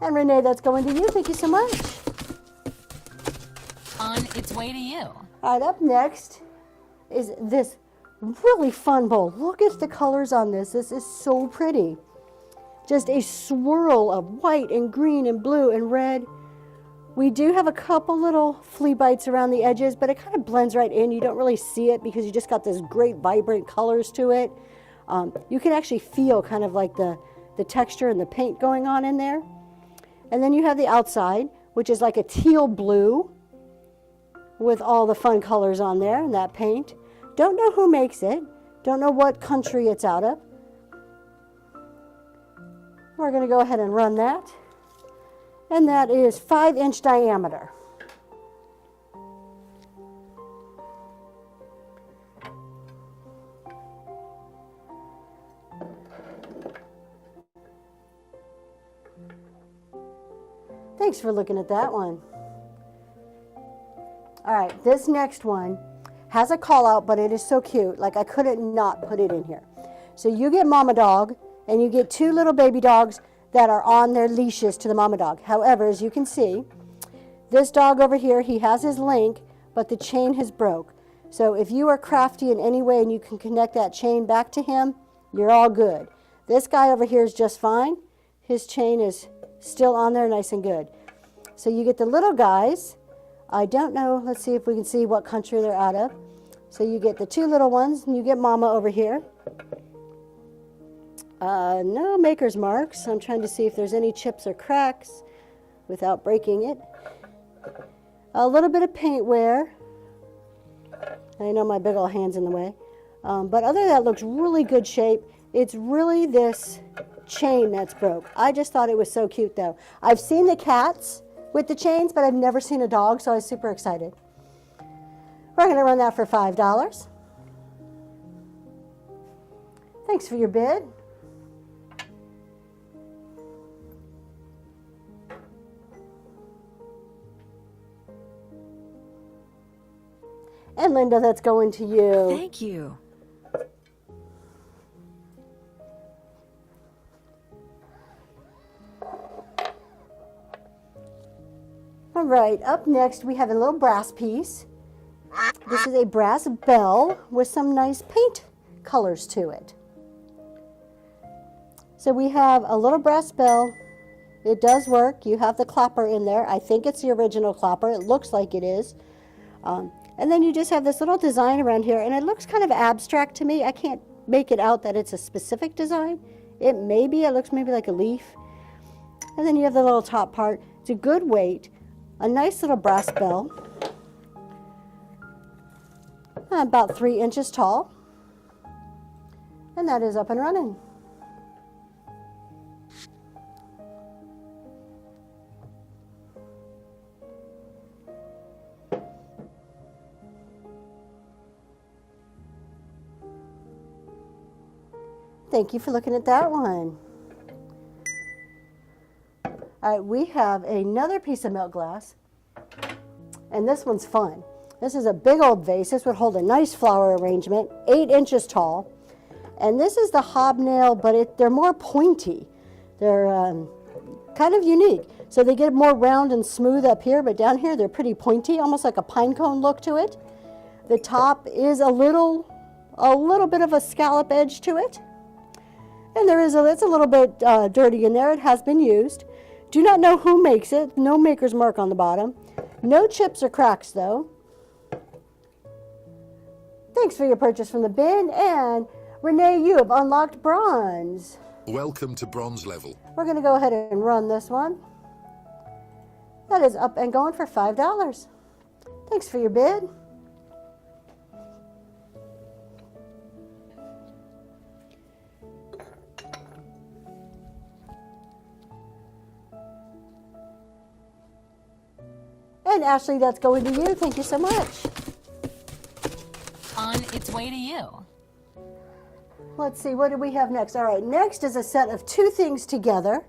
And Renee, that's going to you. Thank you so much.
On its way to you.
All right, up next is this really fun bowl. Look at the colors on this. This is so pretty. Just a swirl of white and green and blue and red. We do have a couple little flea bites around the edges, but it kind of blends right in. You don't really see it because you just got this great vibrant colors to it. You can actually feel kind of like the texture and the paint going on in there. And then you have the outside, which is like a teal blue with all the fun colors on there and that paint. Don't know who makes it. Don't know what country it's out of. We're going to go ahead and run that. And that is 5-inch diameter. Thanks for looking at that one. All right, this next one has a call out, but it is so cute. Like, I couldn't not put it in here. So you get mama dog, and you get 2 little baby dogs that are on their leashes to the mama dog. However, as you can see, this dog over here, he has his link, but the chain has broke. So if you are crafty in any way and you can connect that chain back to him, you're all good. This guy over here is just fine. His chain is still on there nice and good. So you get the little guys. I don't know, let's see if we can see what country they're out of. So you get the two little ones, and you get mama over here. No maker's marks. I'm trying to see if there's any chips or cracks without breaking it. A little bit of paint wear. I know my big old hand's in the way. But other than that, it looks really good shape. It's really this chain that's broke. I just thought it was so cute, though. I've seen the cats with the chains, but I've never seen a dog, so I was super excited. We're going to run that for $5. Thanks for your bid. And Linda, that's going to you.
Thank you.
All right, up next we have a little brass piece. This is a brass bell with some nice paint colors to it. So we have a little brass bell. It does work. You have the clapper in there. I think it's the original clapper. It looks like it is. And then you just have this little design around here, and it looks kind of abstract to me. I can't make it out that it's a specific design. It looks maybe like a leaf. And then you have the little top part. It's a good weight. A nice little brass bell, about 3 inches tall, and that is up and running. Thank you for looking at that one. All right, we have another piece of milk glass, and this one's fun. This is a big old vase. This would hold a nice flower arrangement, 8 inches tall. And this is the hobnail, but they're more pointy. They're kind of unique. So they get more round and smooth up here, but down here they're pretty pointy, almost like a pine cone look to it. The top is a little bit of a scallop edge to it. And it's a little bit dirty in there. It has been used. Do not know who makes it. No maker's mark on the bottom. No chips or cracks, though. Thanks for your purchase from the bin. And Renee, you have unlocked bronze.
Welcome to bronze level.
We're going to go ahead and run this one. That is up and going for $5. Thanks for your bid. And Ashley, that's going to you. Thank you so much.
On its way to you.
Let's see, what do we have next? All right, next is a set of 2 things together.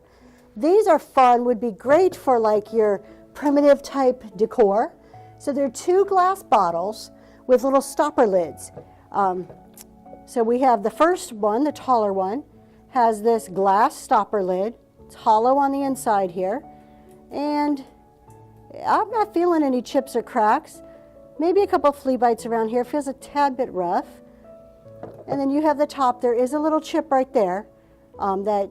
These are fun, would be great for like your primitive type decor. So they're 2 glass bottles with little stopper lids. So we have the first one, the taller one, has this glass stopper lid. It's hollow on the inside here. And I'm not feeling any chips or cracks. Maybe a couple flea bites around here. Feels a tad bit rough. And then you have the top. There is a little chip right there that,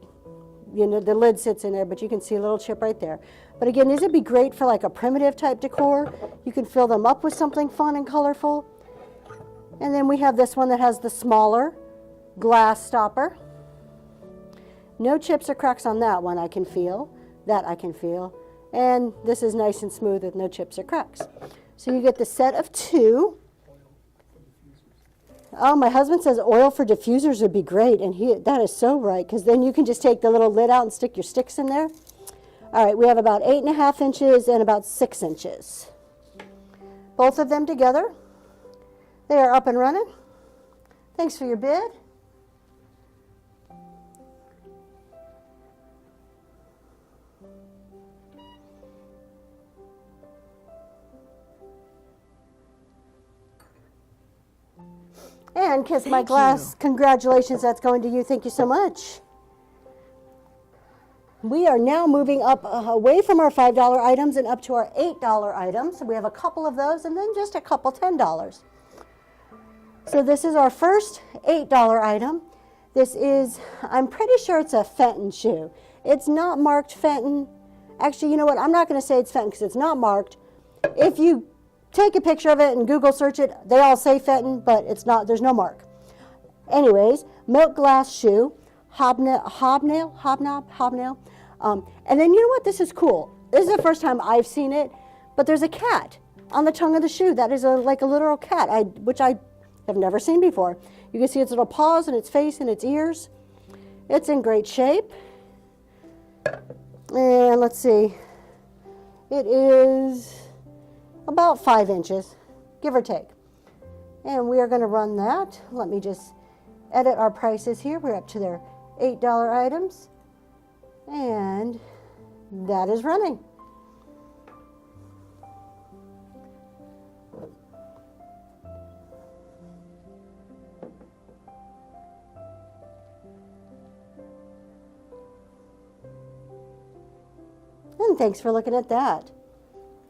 the lid sits in there, but you can see a little chip right there. But again, these would be great for like a primitive type decor. You can fill them up with something fun and colorful. And then we have this one that has the smaller glass stopper. No chips or cracks on that one, I can feel. That I can feel. And this is nice and smooth with no chips or cracks. So you get the set of 2. Oh, my husband says oil for diffusers would be great, and that is so right, because then you can just take the little lid out and stick your sticks in there. All right, we have about 8.5 inches and about 6 inches. Both of them together. They are up and running. Thanks for your bid. And Kiss My Glass, congratulations, that's going to you. Thank you so much. We are now moving up away from our $5 items and up to our $8 items. So we have a couple of those and then just a couple $10. So this is our first $8 item. This is, I'm pretty sure it's a Fenton shoe. It's not marked Fenton. Actually, you know what? I'm not going to say it's Fenton because it's not marked. If you take a picture of it and Google search it, they all say Fenton, but it's not, there's no mark. Anyways, milk glass shoe, hobnail. And then you know what? This is cool. This is the first time I've seen it, but there's a cat on the tongue of the shoe. That is like a literal cat, which I have never seen before. You can see its little paws and its face and its ears. It's in great shape. And let's see. It is about 5 inches, give or take. And we are going to run that. Let me just edit our prices here. We're up to their $8 items. And that is running. And thanks for looking at that.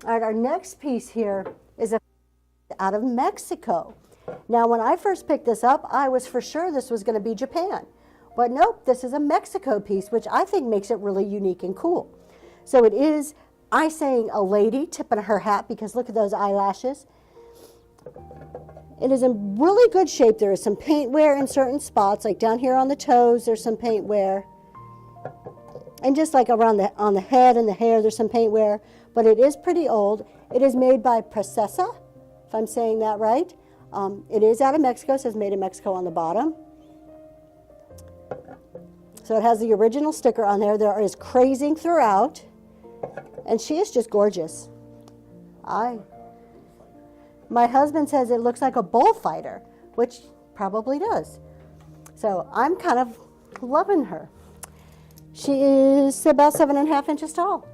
All right, our next piece here is out of Mexico. Now, when I first picked this up, I was for sure this was going to be Japan. But nope, this is a Mexico piece, which I think makes it really unique and cool. So it is, I saying a lady tipping her hat because look at those eyelashes. It is in really good shape. There is some paint wear in certain spots, like down here on the toes, there's some paint wear. And just like around on the head and the hair, there's some paint wear. But it is pretty old. It is made by Processa, if I'm saying that right. It is out of Mexico. It says made in Mexico on the bottom. So it has the original sticker on there. There is crazing throughout. And she is just gorgeous. My husband says it looks like a bullfighter, which probably does. So I'm kind of loving her. She is about 7.5 inches tall.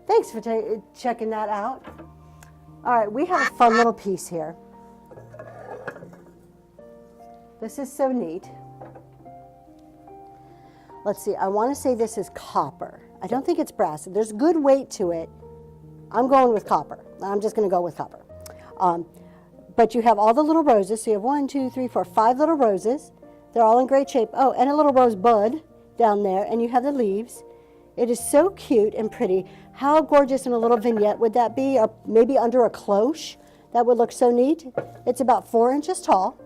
Thanks for checking that out. All right, we have a fun little piece here. This is so neat. Let's see, I want to say this is copper. I don't think it's brass. There's good weight to it. I'm going with copper. I'm just going to go with copper. But you have all the little roses. So you have 1, 2, 3, 4, 5 little roses. They're all in great shape. Oh, and a little rose bud down there. And you have the leaves. It is so cute and pretty. How gorgeous in a little vignette would that be? Or maybe under a cloche. That would look so neat. It's about 4 inches tall.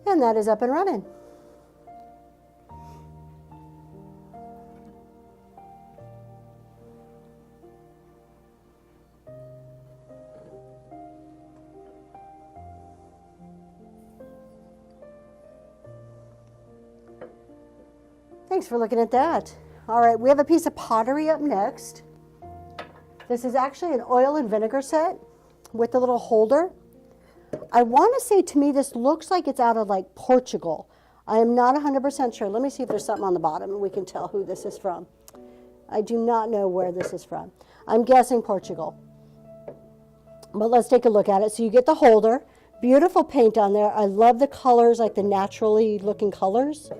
And that is up and running. Thanks for looking at that. All right, we have a piece of pottery up next. This is actually an oil and vinegar set with a little holder. I want to say to me this looks like it's out of like Portugal. I am not 100% sure. Let me see if there's something on the bottom and we can tell who this is from. I do not know where this is from. I'm guessing Portugal. But let's take a look at it. So you get the holder, beautiful paint on there. I love the colors, like the naturally looking colors.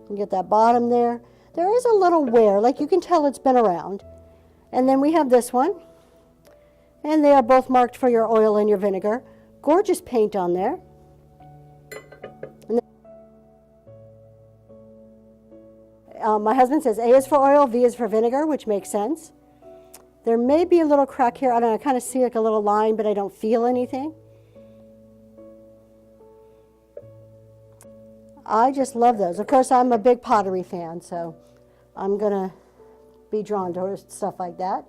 You get that bottom there. There is a little wear, like you can tell it's been around. And then we have this one. And they are both marked for your oil and your vinegar. Gorgeous paint on there. My husband says A is for oil, V is for vinegar, which makes sense. There may be a little crack here. I don't know, I kind of see like a little line, but I don't feel anything. I just love those. Of course, I'm a big pottery fan, so I'm going to be drawn to stuff like that.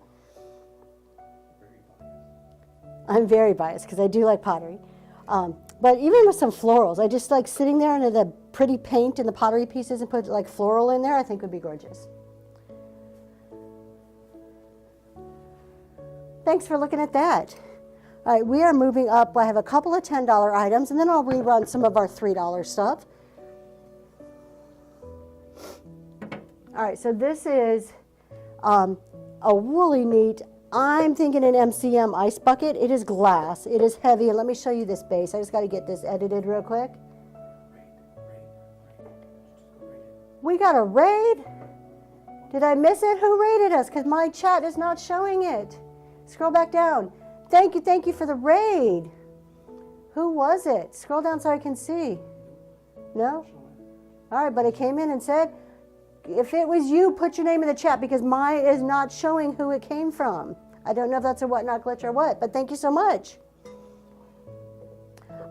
I'm very biased because I do like pottery. But even with some florals, I just like sitting there under the pretty paint in the pottery pieces and put like floral in there, I think would be gorgeous. Thanks for looking at that. All right, we are moving up. I have a couple of $10 items, and then I'll rerun some of our $3 stuff. All right, so this is a really neat, I'm thinking an MCM ice bucket. It is glass. It is heavy. And let me show you this base. I just got to get this edited real quick. We got a raid. Did I miss it? Who raided us? Because my chat is not showing it. Scroll back down. Thank you for the raid. Who was it? Scroll down so I can see. No? All right, but it came in and said, if it was you, put your name in the chat because mine is not showing who it came from. I don't know if that's a Whatnot glitch or what, but thank you so much.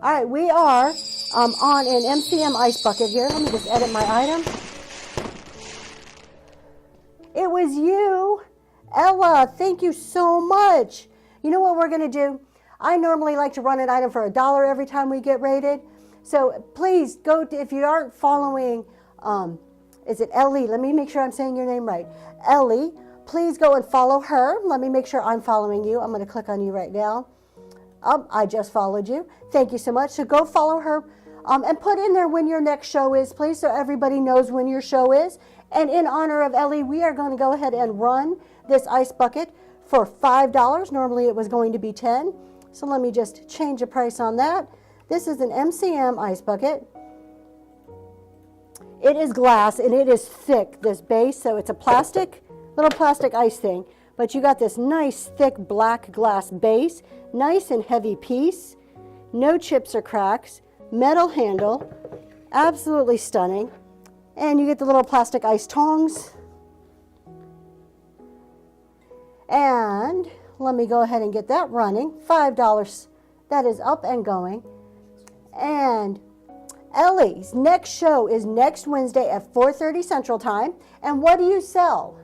All right, we are on an MCM ice bucket here. Let me just edit my item. It was you, Ella. Thank you so much. You know what we're going to do? I normally like to run an item for $1 every time we get rated. So please go to, if you aren't following, is it Ellie? Let me make sure I'm saying your name right. Ellie, please go and follow her. Let me make sure I'm following you. I'm going to click on you right now. I just followed you. Thank you so much. So go follow her and put in there when your next show is, please, so everybody knows when your show is. And in honor of Ellie, we are going to go ahead and run this ice bucket for $5. Normally it was going to be $10. So let me just change the price on that. This is an MCM ice bucket. It is glass and it is thick, this base, so it's a little plastic ice thing. But you got this nice thick black glass base, nice and heavy piece, no chips or cracks, metal handle, absolutely stunning. And you get the little plastic ice tongs. And let me go ahead and get that running. $5. That is up and going. And Ellie's next show is next Wednesday at 4:30 Central Time. And what do you sell?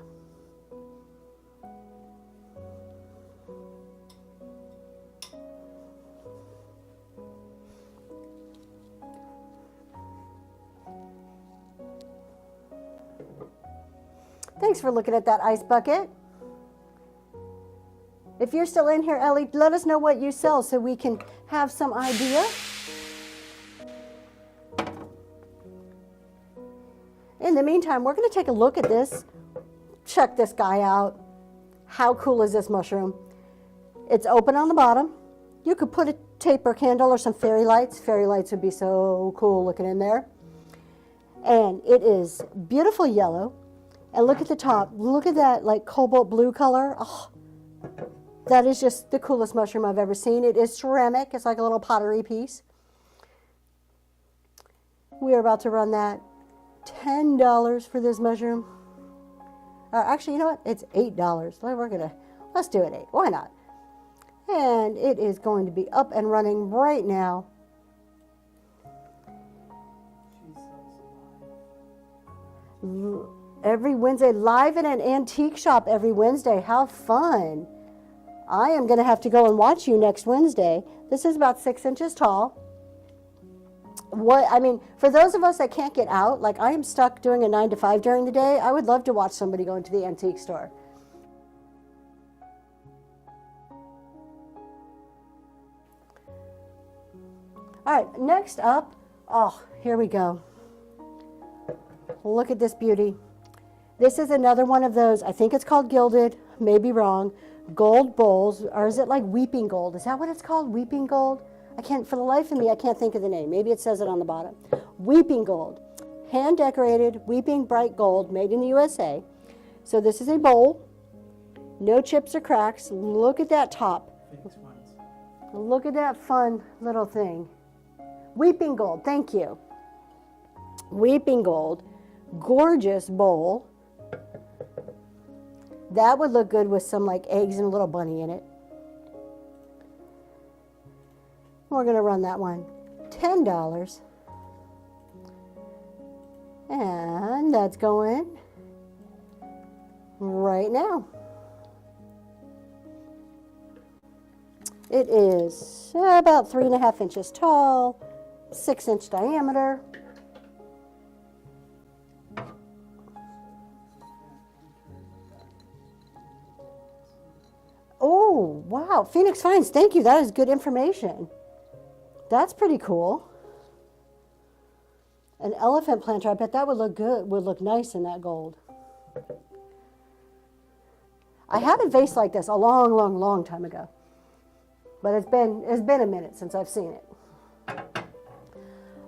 Thanks for looking at that ice bucket. If you're still in here, Ellie, let us know what you sell so we can have some idea. In the meantime, we're going to take a look at this. Check this guy out. How cool is this mushroom? It's open on the bottom. You could put a taper candle or some fairy lights. Fairy lights would be so cool looking in there. And it is beautiful yellow. And look at the top. Look at that like cobalt blue color. Oh, that is just the coolest mushroom I've ever seen. It is ceramic. It's like a little pottery piece. We are about to run that. $10 for this mushroom. Actually, you know what? It's $8. Let's do it 8. Why not? And it is going to be up and running right now. Every Wednesday, live in an antique shop every Wednesday. How fun. I am going to have to go and watch you next Wednesday. This is about 6 inches tall. For those of us that can't get out, like I am stuck doing a 9 to 5 during the day, I would love to watch somebody go into the antique store. All right, next up, here we go. Look at this beauty. This is another one of those, I think it's called gilded, may be wrong, gold bowls, or is it like weeping gold? Is that what it's called, weeping gold? For the life of me, I can't think of the name. Maybe it says it on the bottom. Weeping gold. Hand-decorated, weeping bright gold, made in the USA. So this is a bowl. No chips or cracks. Look at that top. Look at that fun little thing. Weeping gold, thank you. Weeping gold. Gorgeous bowl. That would look good with some like eggs and a little bunny in it. We're going to run that one. $10. And that's going right now. It is about 3.5 inches tall, 6-inch diameter. Oh, wow. Phoenix Finds, thank you. That is good information. That's pretty cool. An elephant planter, I bet that would look good, would look nice in that gold. I had a vase like this a long, long, long time ago. But it's been a minute since I've seen it.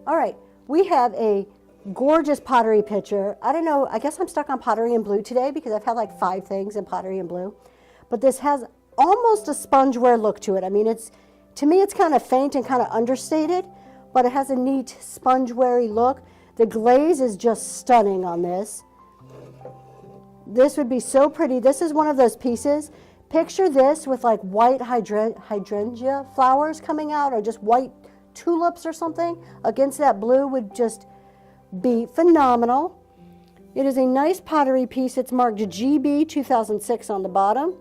All right, we have a gorgeous pottery pitcher. I don't know, I guess I'm stuck on pottery in blue today because I've had like 5 things in pottery in blue. But this has almost a spongeware look to it. I mean, to me it's kind of faint and kind of understated, but it has a neat spongeware look. The glaze is just stunning on this. This would be so pretty. This is one of those pieces. Picture this with like white hydrangea flowers coming out, or just white tulips or something against that blue would just be phenomenal. It is a nice pottery piece. It's marked GB 2006 on the bottom.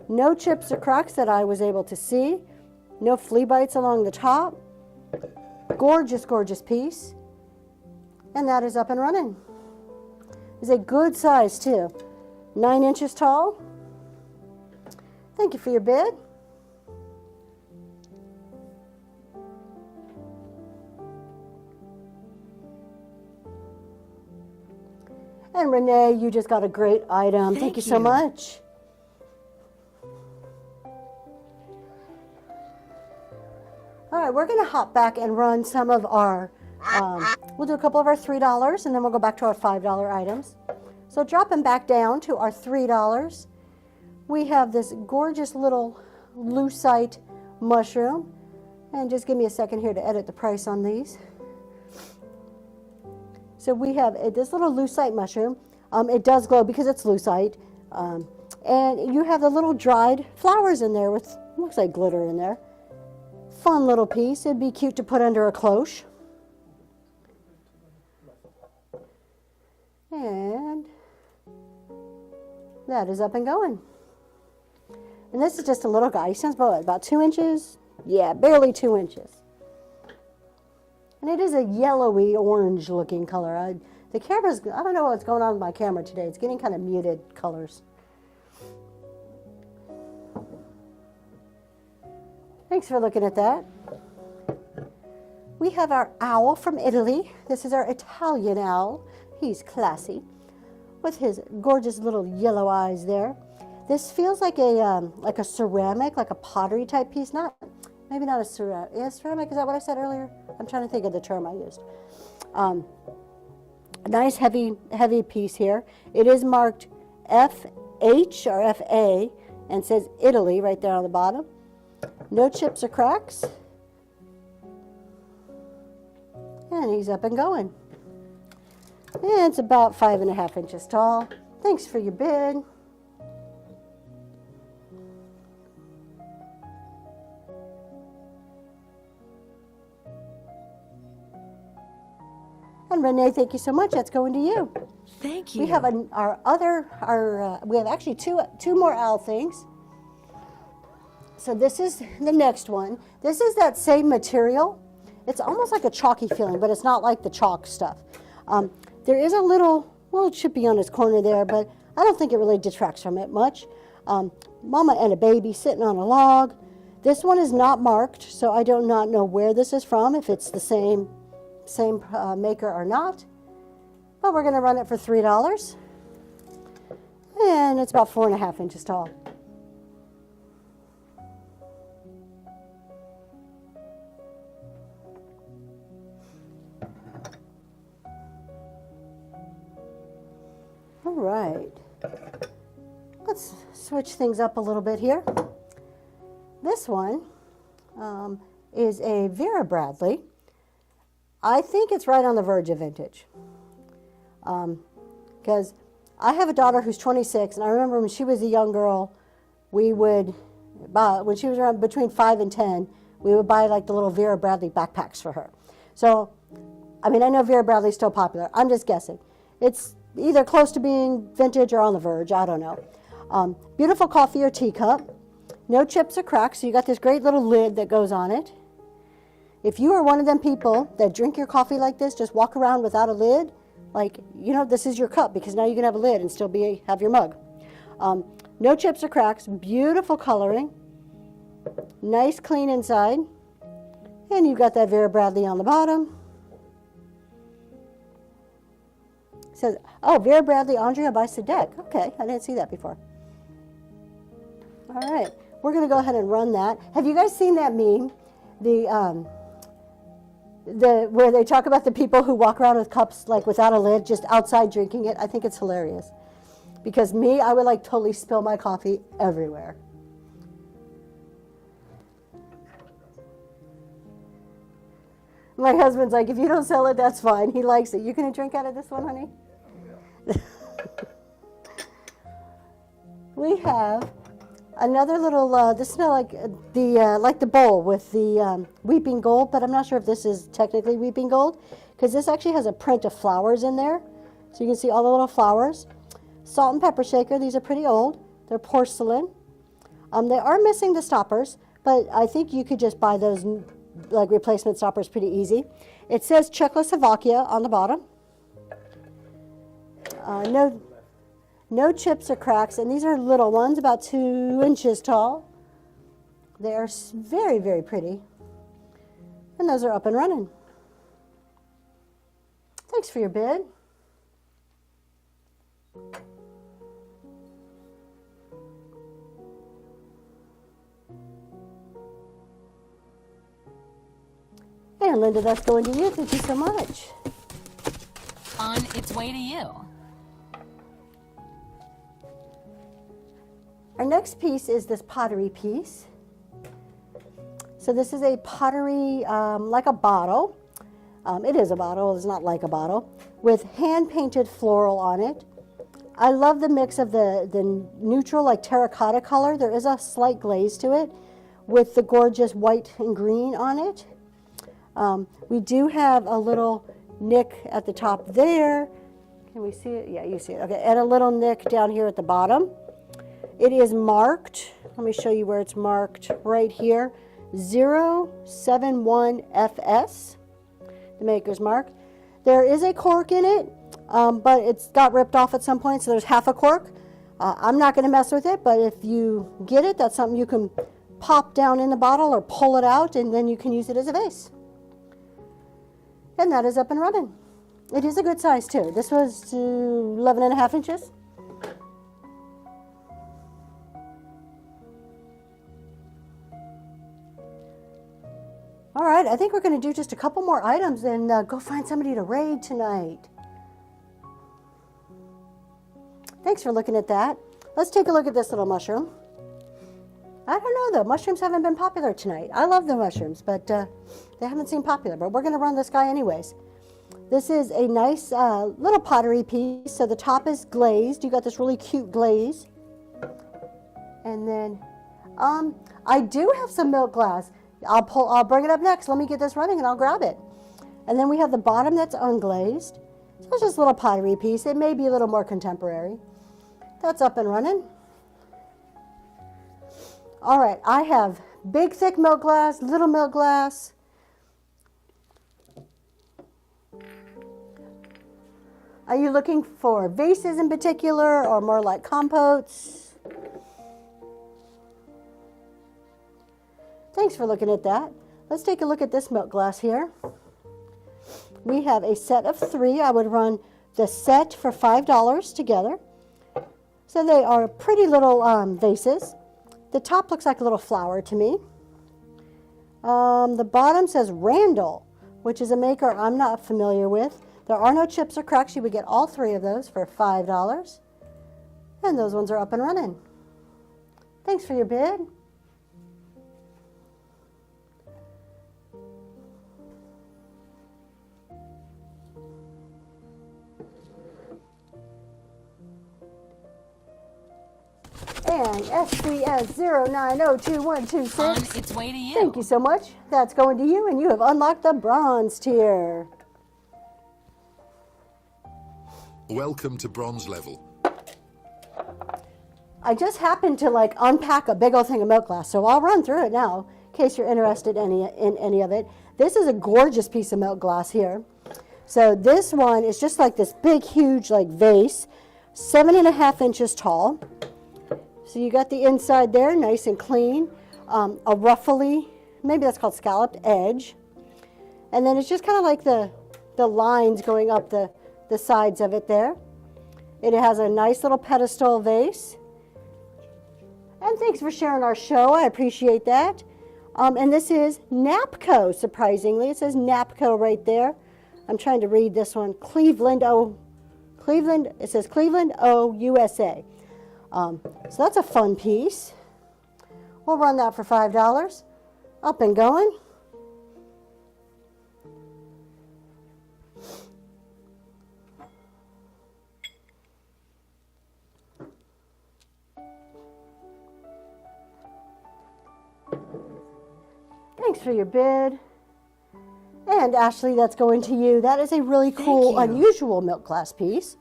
No chips or cracks that I was able to see. No flea bites along the top. Gorgeous, gorgeous piece. And that is up and running. It's a good size too. 9 inches tall. Thank you for your bid. And Renee, you just got a great item. Thank you so much. All right, we're going to hop back and run some of our, we'll do a couple of our $3 and then we'll go back to our $5 items. So dropping back down to our $3, we have this gorgeous little lucite mushroom. And just give me a second here to edit the price on these. So we have this little lucite mushroom. It does glow because it's lucite. And you have the little dried flowers in there with, looks like glitter in there. Fun little piece. It'd be cute to put under a cloche. And that is up and going. And this is just a little guy. He sounds about 2 inches. Yeah, barely 2 inches. And it is a yellowy orange looking color. The camera's, I don't know what's going on with my camera today. It's getting kind of muted colors. Thanks for looking at that. We have our owl from Italy. This is our Italian owl. He's classy with his gorgeous little yellow eyes there. This feels like a ceramic, like a pottery type piece. Maybe not a ceramic. Yeah, ceramic, is that what I said earlier? I'm trying to think of the term I used. A nice heavy piece here. It is marked FH or FA and says Italy right there on the bottom. No chips or cracks. And he's up and going. And it's about 5.5 inches tall. Thanks for your bid. And Renee, thank you so much. That's going to you.
Thank you.
We have we have actually two more owl things. So this is the next one. This is that same material. It's almost like a chalky feeling, but it's not like the chalk stuff. There is a little, well, it should be on its corner there, but I don't think it really detracts from it much. Mama and a baby sitting on a log. This one is not marked, so I do not know where this is from, if it's the same maker or not. But we're going to run it for $3. And it's about 4.5 inches tall. All right. Let's switch things up a little bit here. This one is a Vera Bradley. I think it's right on the verge of vintage. Because I have a daughter who's 26, and I remember when she was a young girl, we would, when she was around between 5 and 10, we would buy like the little Vera Bradley backpacks for her. So, I mean, I know Vera Bradley's still popular. I'm just guessing. It's either close to being vintage or on the verge. I don't know. Beautiful coffee or teacup. No chips or cracks, so you got this great little lid that goes on it. If you are one of them people that drink your coffee like this, just walk around without a lid, like, you know, this is your cup because now you can have a lid and still have your mug. No chips or cracks, beautiful coloring, nice clean inside, and you've got that Vera Bradley on the bottom. says, oh, Vera Bradley, Andrea by Sadek. Okay, I didn't see that before. All right, we're going to go ahead and run that. Have you guys seen that meme? Where they talk about the people who walk around with cups like without a lid, just outside drinking it. I think it's hilarious. Because me, I would like totally spill my coffee everywhere. My husband's like, if you don't sell it, that's fine. He likes it. You gonna drink out of this one, honey? We have another little, this is like the bowl with the weeping gold, but I'm not sure if this is technically weeping gold, because this actually has a print of flowers in there. So you can see all the little flowers. Salt and pepper shaker, these are pretty old. They're porcelain. They are missing the stoppers, but I think you could just buy those like replacement stoppers pretty easy. It says Czechoslovakia on the bottom. No chips or cracks, and these are little ones, about 2 inches tall. They are very, very pretty. And those are up and running. Thanks for your bid. And Linda, that's going to you. Thank you so much.
On its way to you.
Our next piece is this pottery piece. So this is a pottery, like a bottle. It is a bottle, it's not like a bottle, with hand-painted floral on it. I love the mix of the neutral, like terracotta color. There is a slight glaze to it with the gorgeous white and green on it. We do have a little nick at the top there. Can we see it? Yeah, you see it. Okay, and a little nick down here at the bottom. It is marked. Let me show you where it's marked right here. 071FS, the maker's mark. There is a cork in it, but it's got ripped off at some point, so there's half a cork. I'm not going to mess with it, but if you get it, that's something you can pop down in the bottle or pull it out, and then you can use it as a vase. And that is up and running. It is a good size too. This was 11.5 inches. All right, I think we're going to do just a couple more items and go find somebody to raid tonight. Thanks for looking at that. Let's take a look at this little mushroom. I don't know though, mushrooms haven't been popular tonight. I love the mushrooms, but they haven't seemed popular, but we're going to run this guy anyways. This is a nice little pottery piece. So the top is glazed. You got this really cute glaze. And then I do have some milk glass. I'll bring it up next. Let me get this running and I'll grab it. And then we have the bottom that's unglazed. So it's just a little pottery piece. It may be a little more contemporary. That's up and running. All right, I have big thick milk glass, little milk glass. Are you looking for vases in particular or more like compotes? Thanks for looking at that. Let's take a look at this milk glass here. We have a set of 3. I would run the set for $5 together. So they are pretty little vases. The top looks like a little flower to me. The bottom says Randall, which is a maker I'm not familiar with. There are no chips or cracks. You would get all 3 of those for $5. And those ones are up and running. Thanks for your bid. And SCS 0902126.
On its way to you.
Thank you so much. That's going to you, and you have unlocked the bronze tier.
Welcome to bronze level.
I just happened to unpack a big old thing of milk glass, so I'll run through it now in case you're interested in any of it. This is a gorgeous piece of milk glass here. So this one is just like this big, huge vase, 7.5 inches tall. So you got the inside there, nice and clean, a ruffly, maybe that's called scalloped edge. And then it's just kind of like the lines going up the the sides of it there. It has a nice little pedestal vase. And thanks for sharing our show. I appreciate that. And this is Napco, surprisingly. It says Napco right there. I'm trying to read this one. It says Cleveland, USA. So that's a fun piece. We'll run that for $5. Up and going. Thanks for your bid. And Ashley, that's going to you. That is a really cool, unusual milk glass piece.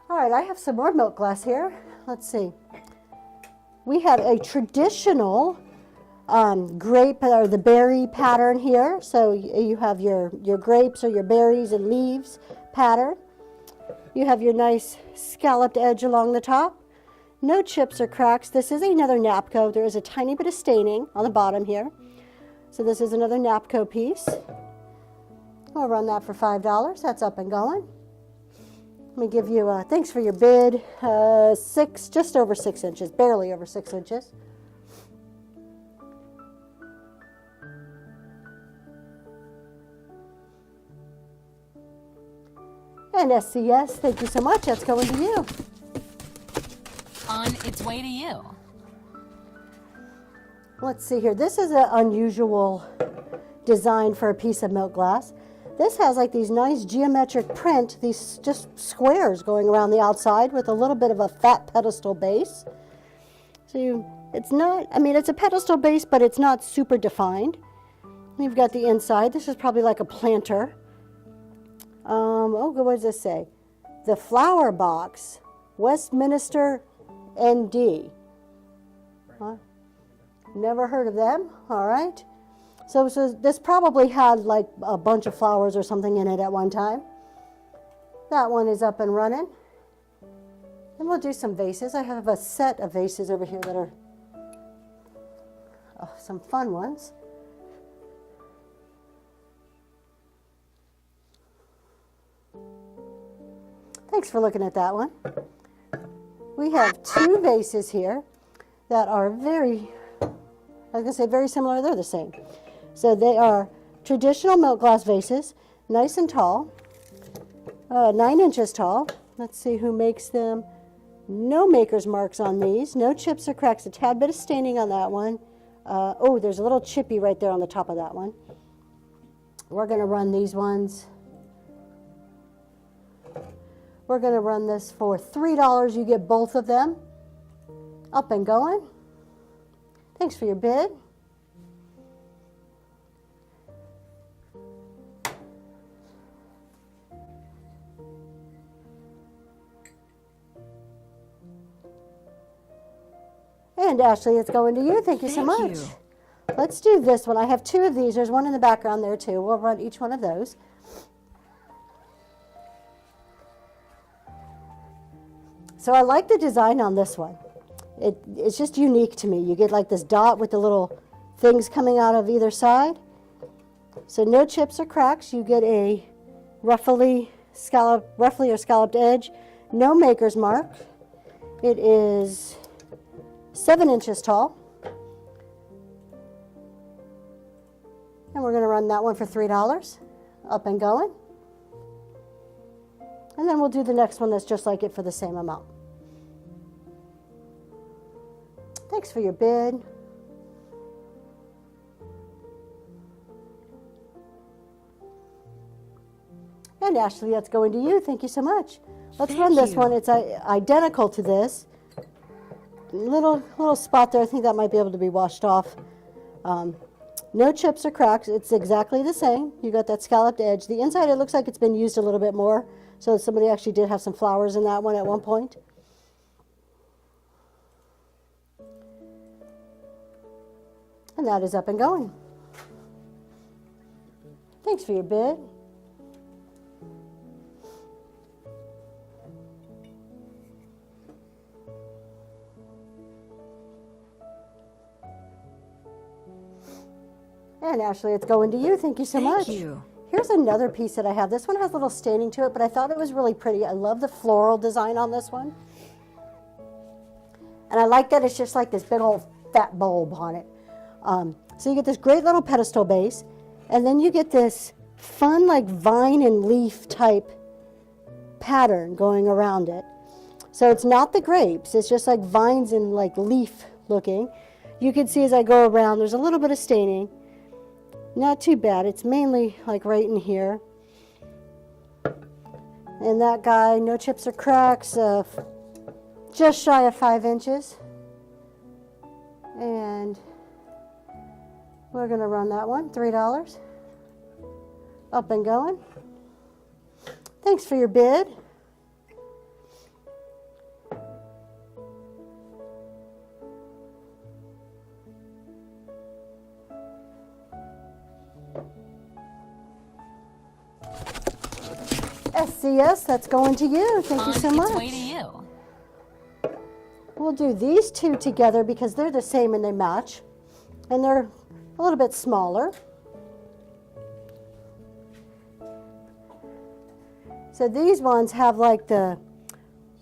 All right, I have some more milk glass here. Let's see. We have a traditional grape or the berry pattern here. So you have your grapes or your berries and leaves pattern. You have your nice scalloped edge along the top. No chips or cracks. This is another Napco. There is a tiny bit of staining on the bottom here. So this is another Napco piece. We'll run that for $5. That's up and going. Let me give you, thanks for your bid, just over 6 inches, barely over 6 inches. And SCS, thank you so much. That's going to you.
On its way to you.
Let's see here. This is an unusual design for a piece of milk glass. This has like these nice geometric print, these just squares going around the outside with a little bit of a fat pedestal base. So it's not, I mean, it's a pedestal base, but it's not super defined. You've got the inside. This is probably like a planter. What does this say? The Flower Box, Westminster, ND. Huh? Never heard of them. All right. So this probably had like a bunch of flowers or something in it at one time. That one is up and running. And we'll do some vases. I have a set of vases over here that are some fun ones. Thanks for looking at that one. We have 2 vases here that are very, I was going to say very similar. They're the same. So they are traditional milk glass vases, nice and tall, 9 inches tall. Let's see who makes them. No maker's marks on these. No chips or cracks. A tad bit of staining on that one. There's a little chippy right there on the top of that one. We're going to run these ones. We're going to run this for $3. You get both of them. Up and going. Thanks for your bid. And Ashley, it's going to you. Thank you so much. Let's do this one. I have 2 of these. There's one in the background there too. We'll run each one of those. So I like the design on this one. It's just unique to me. You get like this dot with the little things coming out of either side. So no chips or cracks. You get a roughly or scalloped edge. No maker's mark. It is 7 inches tall. And we're going to run that one for $3. Up and going. And then we'll do the next one that's just like it for the same amount. Thanks for your bid. And Ashley, that's going to you. Thank you so much. Let's run this one. It's identical to this. Little spot there. I think that might be able to be washed off. No chips or cracks. It's exactly the same. You got that scalloped edge. The inside, it looks like it's been used a little bit more. So somebody actually did have some flowers in that one at one point. And that is up and going. Thanks for your bid. And Ashley, it's going to you. Thank you so much.
Thank you.
Here here's another piece that I have. This one has a little staining to it, but I thought it was really pretty. I love the floral design on this one. And I like that it's just like this big old fat bulb on it. So you get this great little pedestal base, and then you get this fun like vine and leaf type pattern going around it. So it's not the grapes, it's just like vines and like leaf looking. You can see as I go around, there's a little bit of staining. Not too bad, it's mainly like right in here. And that guy, no chips or cracks, just shy of 5 inches. And we're gonna run that one, $3. Up and going. Thanks for your bid. SCS, that's going to you. Thank you so much.
On its way to you.
We'll do these two together because they're the same and they match. And they're a little bit smaller. So these ones have like the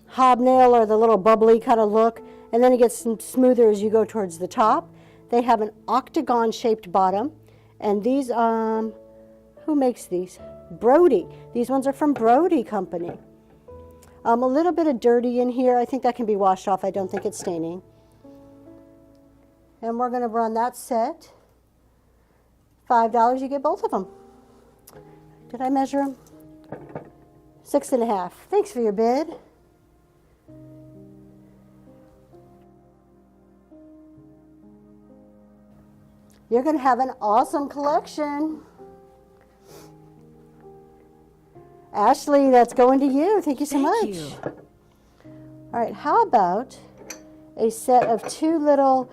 hobnail or the little bubbly kind of look, and then it gets smoother as you go towards the top. They have an octagon shaped bottom, and these, who makes these? Brody. These ones are from Brody Company. A little bit of dirty in here. I think that can be washed off. I don't think it's staining. And we're going to run that set. $5, you get both of them. Did I measure them? 6.5. Thanks for your bid. You're going to have an awesome collection. Ashley, that's going to you. Thank you so much.
Thank you.
All right, how about a set of two little,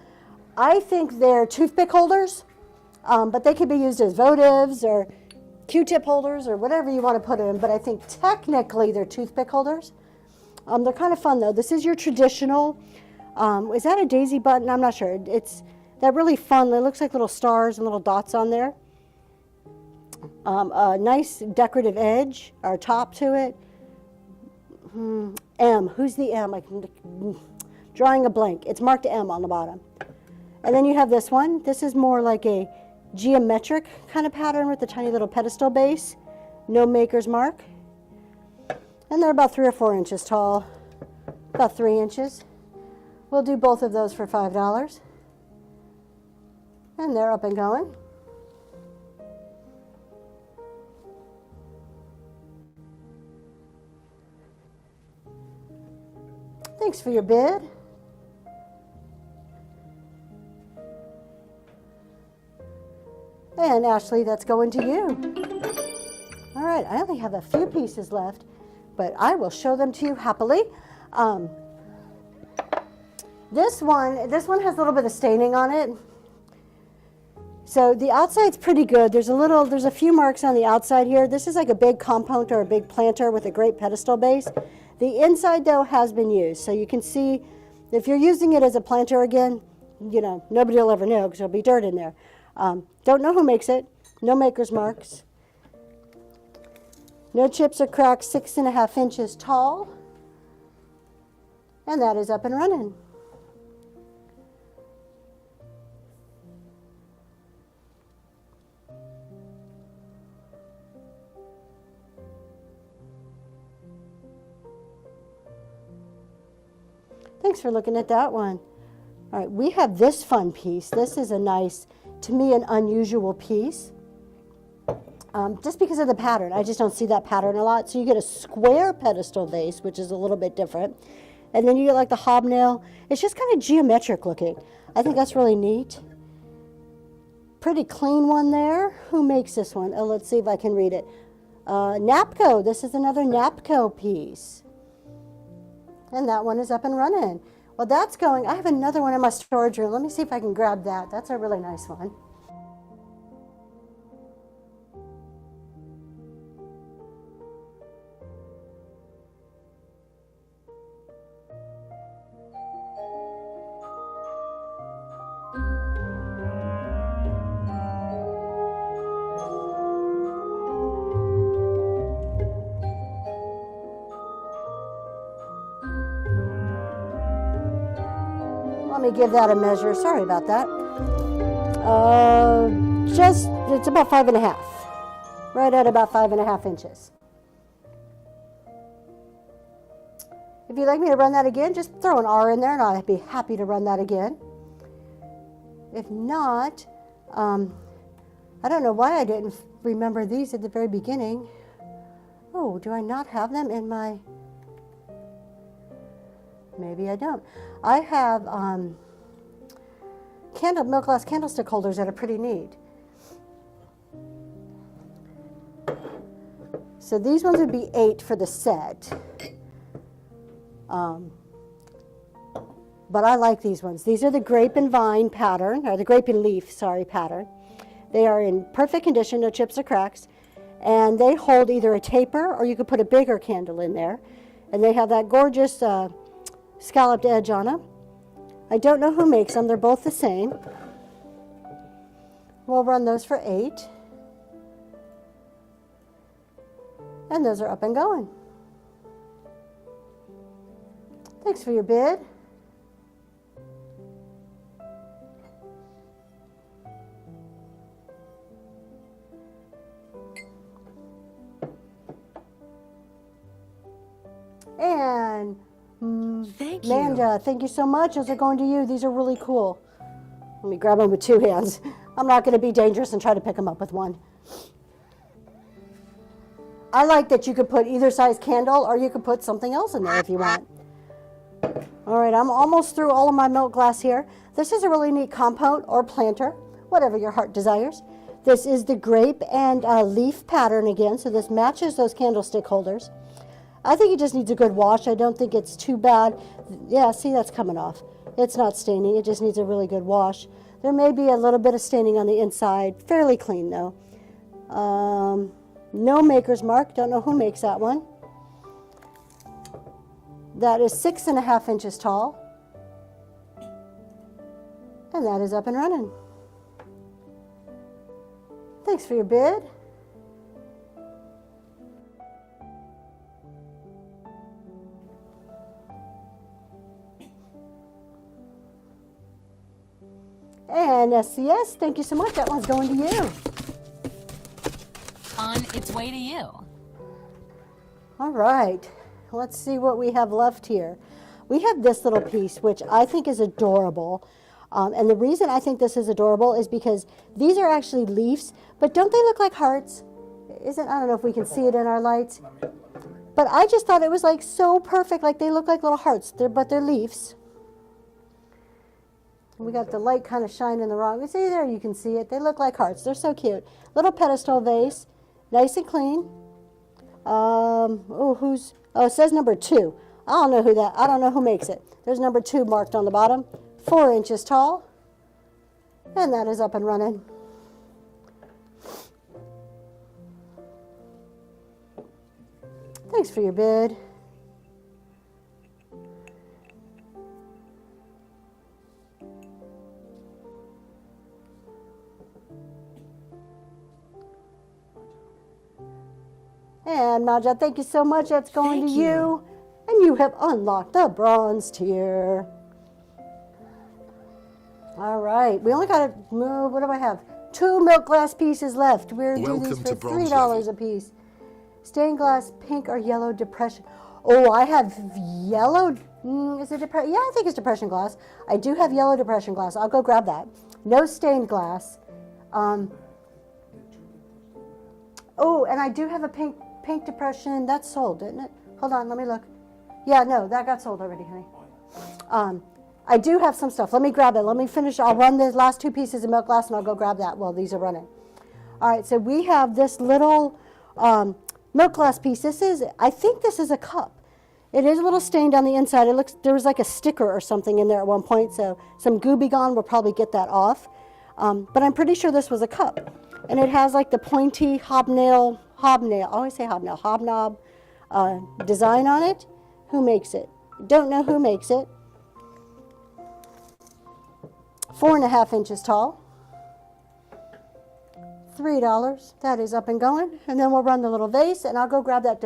I think they're toothpick holders, but they could be used as votives or Q-tip holders or whatever you want to put in, but I think technically they're toothpick holders. They're kind of fun though. This is your traditional, is that a daisy button? I'm not sure. It's that really fun, it looks like little stars and little dots on there. A nice decorative edge or top to it. M, who's the M? I'm drawing a blank. It's marked M on the bottom. And then you have this one. This is more like a geometric kind of pattern with a tiny little pedestal base. No maker's mark. And they're about 3 or 4 inches tall. About 3 inches. We'll do both of those for $5. And they're up and going. Thanks for your bid. And Ashley, that's going to you. All right, I only have a few pieces left, but I will show them to you happily. This one has a little bit of staining on it. So the outside's pretty good. There's a few marks on the outside here. This is like a big compound or a big planter with a great pedestal base. The inside though has been used. So you can see if you're using it as a planter again, you know, nobody will ever know because there'll be dirt in there. Don't know who makes it. No maker's marks. No chips or cracks, 6.5 inches tall. And that is up and running. Thanks for looking at that one. All right, we have this fun piece. This is a nice, to me, an unusual piece. Just because of the pattern. I just don't see that pattern a lot. So you get a square pedestal base, which is a little bit different. And then you get like the hobnail. It's just kind of geometric looking. I think that's really neat. Pretty clean one there. Who makes this one? Oh, let's see if I can read it. Napco. This is another Napco piece. And that one is up and running. Well, that's going. I have another one in my storage room. Let me see if I can grab that. That's a really nice one. me give that a measure. Sorry about that. It's about 5.5. Right at about 5.5 inches. If you'd like me to run that again, just throw an R in there and I'd be happy to run that again. If not, I don't know why I didn't remember these at the very beginning. Oh, do I not have them in my... Maybe I don't. I have milk glass candlestick holders that are pretty neat. So these ones would be 8 for the set. But I like these ones. These are the grape and vine pattern, or the grape and leaf, sorry, pattern. They are in perfect condition, no chips or cracks. And they hold either a taper or you could put a bigger candle in there. And they have that gorgeous scalloped edge on them. I don't know who makes them. They're both the same. We'll run those for 8. And those are up and going. Thanks for your bid. And
Thank you.
Amanda, thank you so much. Those are going to you. These are really cool. Let me grab them with 2 hands. I'm not going to be dangerous and try to pick them up with one. I like that you could put either size candle or you could put something else in there if you want. All right, I'm almost through all of my milk glass here. This is a really neat compote or planter, whatever your heart desires. This is the grape and leaf pattern again, so this matches those candlestick holders. I think it just needs a good wash. I don't think it's too bad. Yeah, see, that's coming off. It's not staining. It just needs a really good wash. There may be a little bit of staining on the inside. Fairly clean, though. No maker's mark. Don't know who makes that one. That is 6.5 inches tall. And that is up and running. Thanks for your bid. And SCS, thank you so much. That one's going to you.
On its way to you.
All right. Let's see what we have left here. We have this little piece, which I think is adorable. And the reason I think this is adorable is because these are actually leaves, but don't they look like hearts? I don't know if we can see it in our lights. But I just thought it was like so perfect, like they look like little hearts, but they're leaves. We got the light kind of shining the wrong. See there, you can see it. They look like hearts. They're so cute. Little pedestal vase, nice and clean. It says number 2. I don't know who makes it. There's number 2 marked on the bottom. 4 inches tall. And that is up and running. Thanks for your bid. And Maja, thank you so much. That's going to you. And you have unlocked the bronze tier. All right. We only got what do I have? 2 milk glass pieces left. We're doing these for $3 a piece. Stained glass, pink or yellow depression. Oh, I have yellow. Is it depression? Yeah, I think it's depression glass. I do have yellow depression glass. I'll go grab that. No stained glass. Oh, and I do have a pink depression. That's sold, didn't it? Hold on, let me look. Yeah, no, that got sold already, honey. I do have some stuff. Let me grab it. Let me finish. I'll run the last 2 pieces of milk glass and I'll go grab that while these are running. All right, so we have this little milk glass piece. I think this is a cup. It is a little stained on the inside. There was like a sticker or something in there at one point, so some Goo Be Gone will probably get that off. But I'm pretty sure this was a cup. And it has like the pointy hobnail, I always say hobnob design on it. Who makes it? Don't know who makes it. 4.5 inches tall. $3. That is up and going. And then we'll run the little vase and I'll go grab that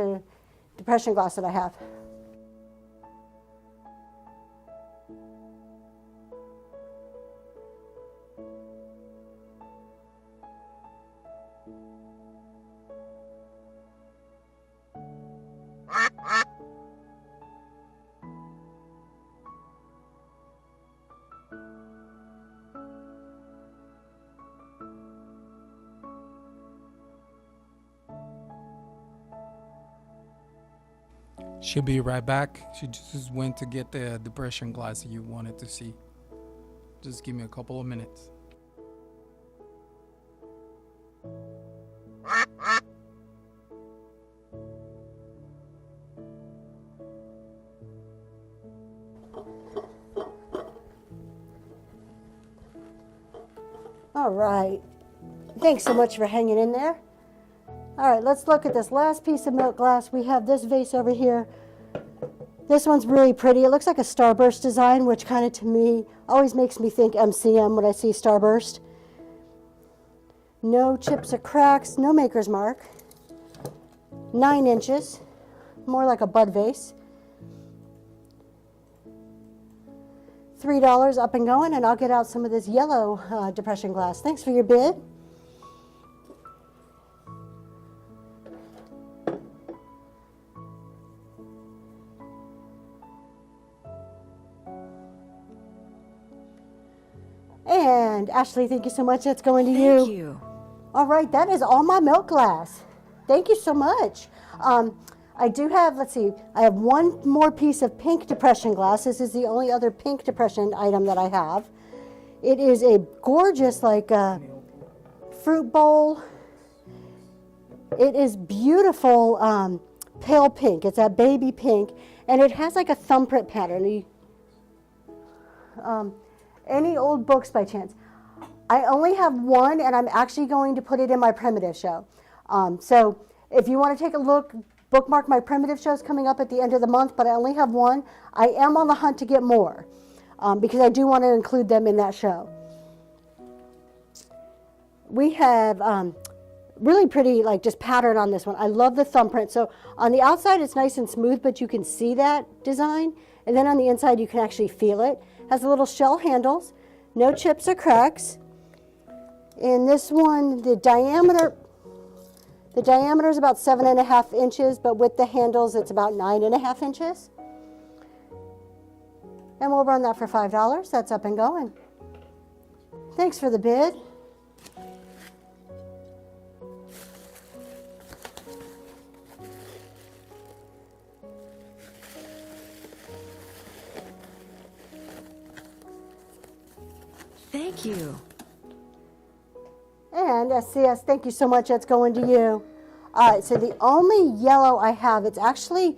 depression glass that I have.
She'll be right back. She just went to get the depression glass that you wanted to see. Just give me a couple of minutes.
All right. Thanks so much for hanging in there. All right, let's look at this last piece of milk glass. We have this vase over here. This one's really pretty. It looks like a starburst design, which kind of to me always makes me think MCM when I see starburst. No chips or cracks, no maker's mark. 9 inches, more like a bud vase. $3 up and going, and I'll get out some of this yellow depression glass. Thanks for your bid. And Ashley, thank you so much. That's going to you.
Thank you.
All right, that is all my milk glass. Thank you so much. I do have, let's see, I have one more piece of pink depression glass. This is the only other pink depression item that I have. It is a gorgeous, like, fruit bowl. It is beautiful, pale pink. It's that baby pink, and it has like a thumbprint pattern. Any old books by chance? I only have one, and I'm actually going to put it in my primitive show. So if you want to take a look, bookmark my primitive shows coming up at the end of the month, but I only have one. I am on the hunt to get more because I do want to include them in that show. We have really pretty, like, just pattern on this one. I love the thumbprint. So on the outside, it's nice and smooth, but you can see that design. And then on the inside, you can actually feel it. Has the little shell handles, no chips or cracks. In this one, the diameter is about 7.5 inches, but with the handles, it's about 9.5 inches. And we'll run that for $5. That's up and going. Thanks for the bid.
Thank you.
And SCS, thank you so much. That's going to you. All right, so the only yellow I have, it's actually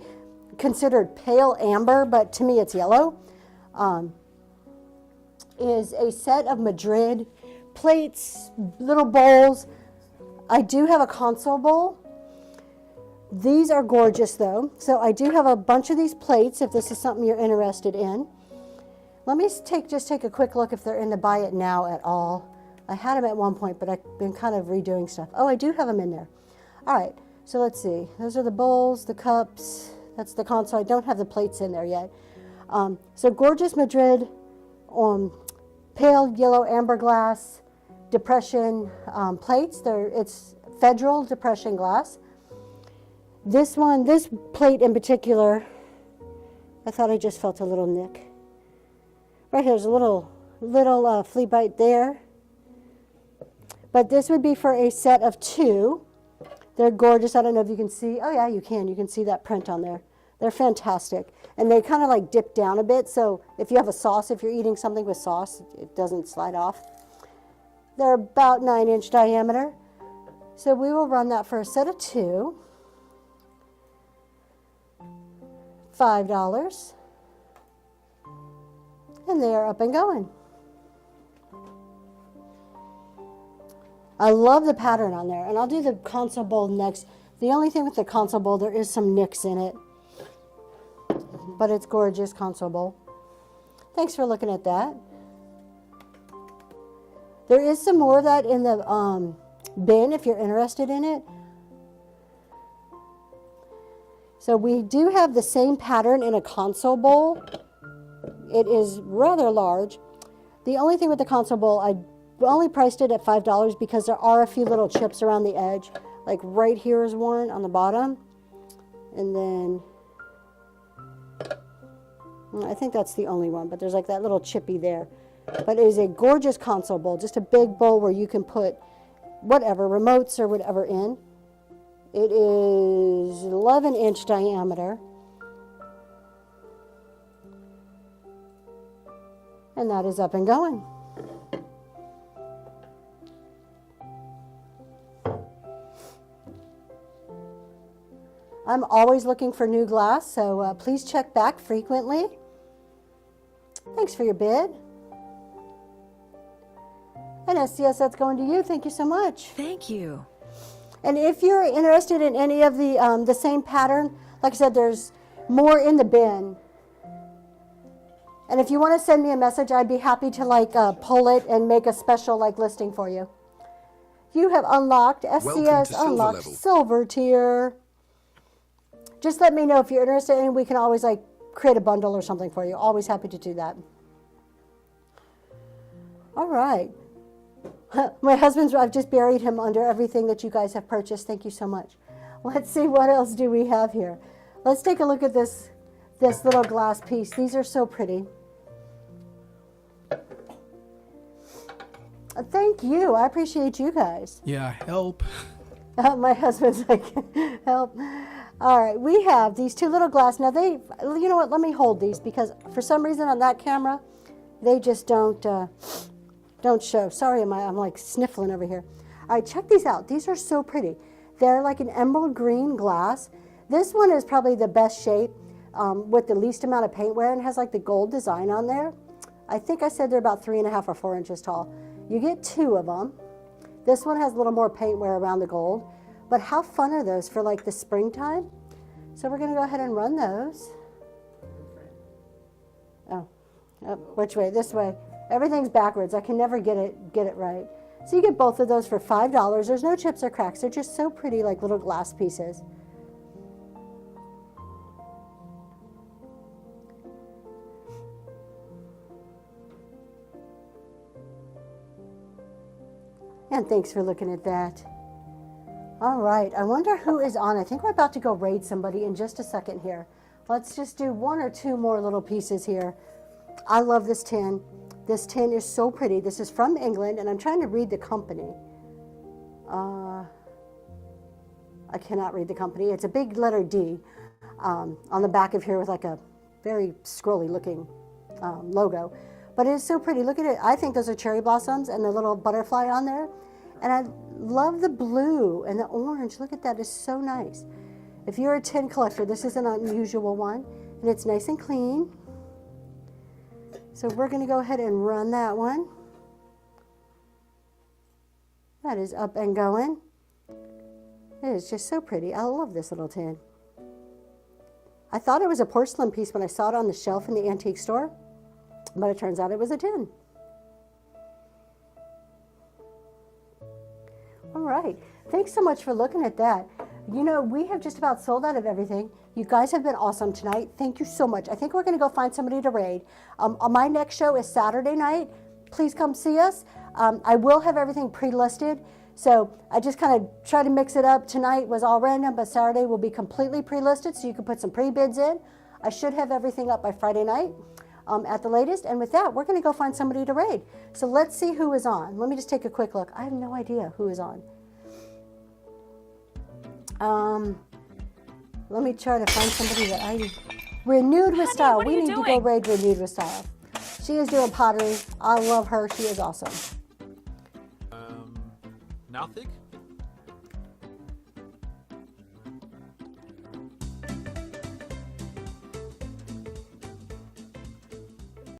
considered pale amber, but to me it's yellow, is a set of Madrid plates, little bowls. I do have a console bowl. These are gorgeous though. So I do have a bunch of these plates if this is something you're interested in. Let me just take a quick look if they're in the buy it now at all. I had them at one point, but I've been kind of redoing stuff. Oh, I do have them in there. All right, so let's see. Those are the bowls, the cups. That's the console. I don't have the plates in there yet. So gorgeous Madrid, pale yellow amber glass, depression plates. It's Federal depression glass. This plate in particular, I thought I just felt a little nick. Right here's a little flea bite there. But this would be for a set of 2. They're gorgeous. I don't know if you can see. Oh yeah, you can. You can see that print on there. They're fantastic. And they kind of like dip down a bit. So if you have a sauce, if you're eating something with sauce, it doesn't slide off. They're about 9-inch diameter. So we will run that for a set of 2. $5. And they are up and going. I love the pattern on there, and I'll do the console bowl next. The only thing with the console bowl, there is some nicks in it, but it's gorgeous console bowl. Thanks for looking at that. There is some more of that in the bin if you're interested in it. So we do have the same pattern in a console bowl. It is rather large. The only thing with the console bowl, I only priced it at $5 because there are a few little chips around the edge. Like right here is one on the bottom. And then, I think that's the only one, but there's like that little chippy there. But it is a gorgeous console bowl, just a big bowl where you can put whatever, remotes or whatever in. It is 11-inch diameter. And that is up and going. I'm always looking for new glass, so please check back frequently. Thanks for your bid. And SCS, that's going to you. Thank you so much.
Thank you.
And if you're interested in any of the same pattern, like I said, there's more in the bin. And if you want to send me a message, I'd be happy to pull it and make a special listing for you. You have unlocked SCS
Silver
unlocked
Level.
silver tier. Just let me know if you're interested, and we can always create a bundle or something for you. Always happy to do that. All right. My husband's, I've just buried him under everything that you guys have purchased. Thank you so much. Let's see, what else do we have here? Let's take a look at this little glass piece. These are so pretty. Thank you. I appreciate you guys.
Yeah, help.
My husband's like, help. All right, we have these two little glass. Now you know what? Let me hold these because for some reason on that camera, they just don't show. Sorry, I'm like sniffling over here. All right, check these out. These are so pretty. They're like an emerald green glass. This one is probably the best shape with the least amount of paint wear and has the gold design on there. I think I said they're about 3.5 or 4 inches tall. You get 2 of them. This one has a little more paint wear around the gold. But how fun are those for the springtime? So we're going to go ahead and run those. Oh, which way? This way. Everything's backwards. I can never get it right. So you get both of those for $5. There's no chips or cracks. They're just so pretty, like little glass pieces. And thanks for looking at that. All right, I wonder who is on. I think we're about to go raid somebody in just a second here. Let's just do 1 or 2 more little pieces here. I love this tin. This tin is so pretty. This is from England, and I'm trying to read the company. I cannot read the company. It's a big letter D on the back of here with a very scrolly looking logo. But it is so pretty. Look at it. I think those are cherry blossoms and the little butterfly on there. And I love the blue and the orange. Look at that. It's so nice. If you're a tin collector, this is an unusual one. And it's nice and clean. So we're going to go ahead and run that one. That is up and going. It is just so pretty. I love this little tin. I thought it was a porcelain piece when I saw it on the shelf in the antique store. But it turns out it was a tin. All right. Thanks so much for looking at that. You know, we have just about sold out of everything. You guys have been awesome tonight. Thank you so much. I think we're going to go find somebody to raid. My next show is Saturday night. Please come see us. I will have everything pre-listed. So I just kind of try to mix it up. Tonight was all random, but Saturday will be completely pre-listed, so you can put some pre-bids in. I should have everything up by Friday night. At the latest, and with that, we're going to go find somebody to raid. So let's see who is on. Let me just take a quick look. I have no idea who is on. Let me try to find somebody that Renewed with Style.
what are
We
you
need to go
doing?
raid Renewed with Style. She is doing pottery. I love her. She is awesome.
Nothing?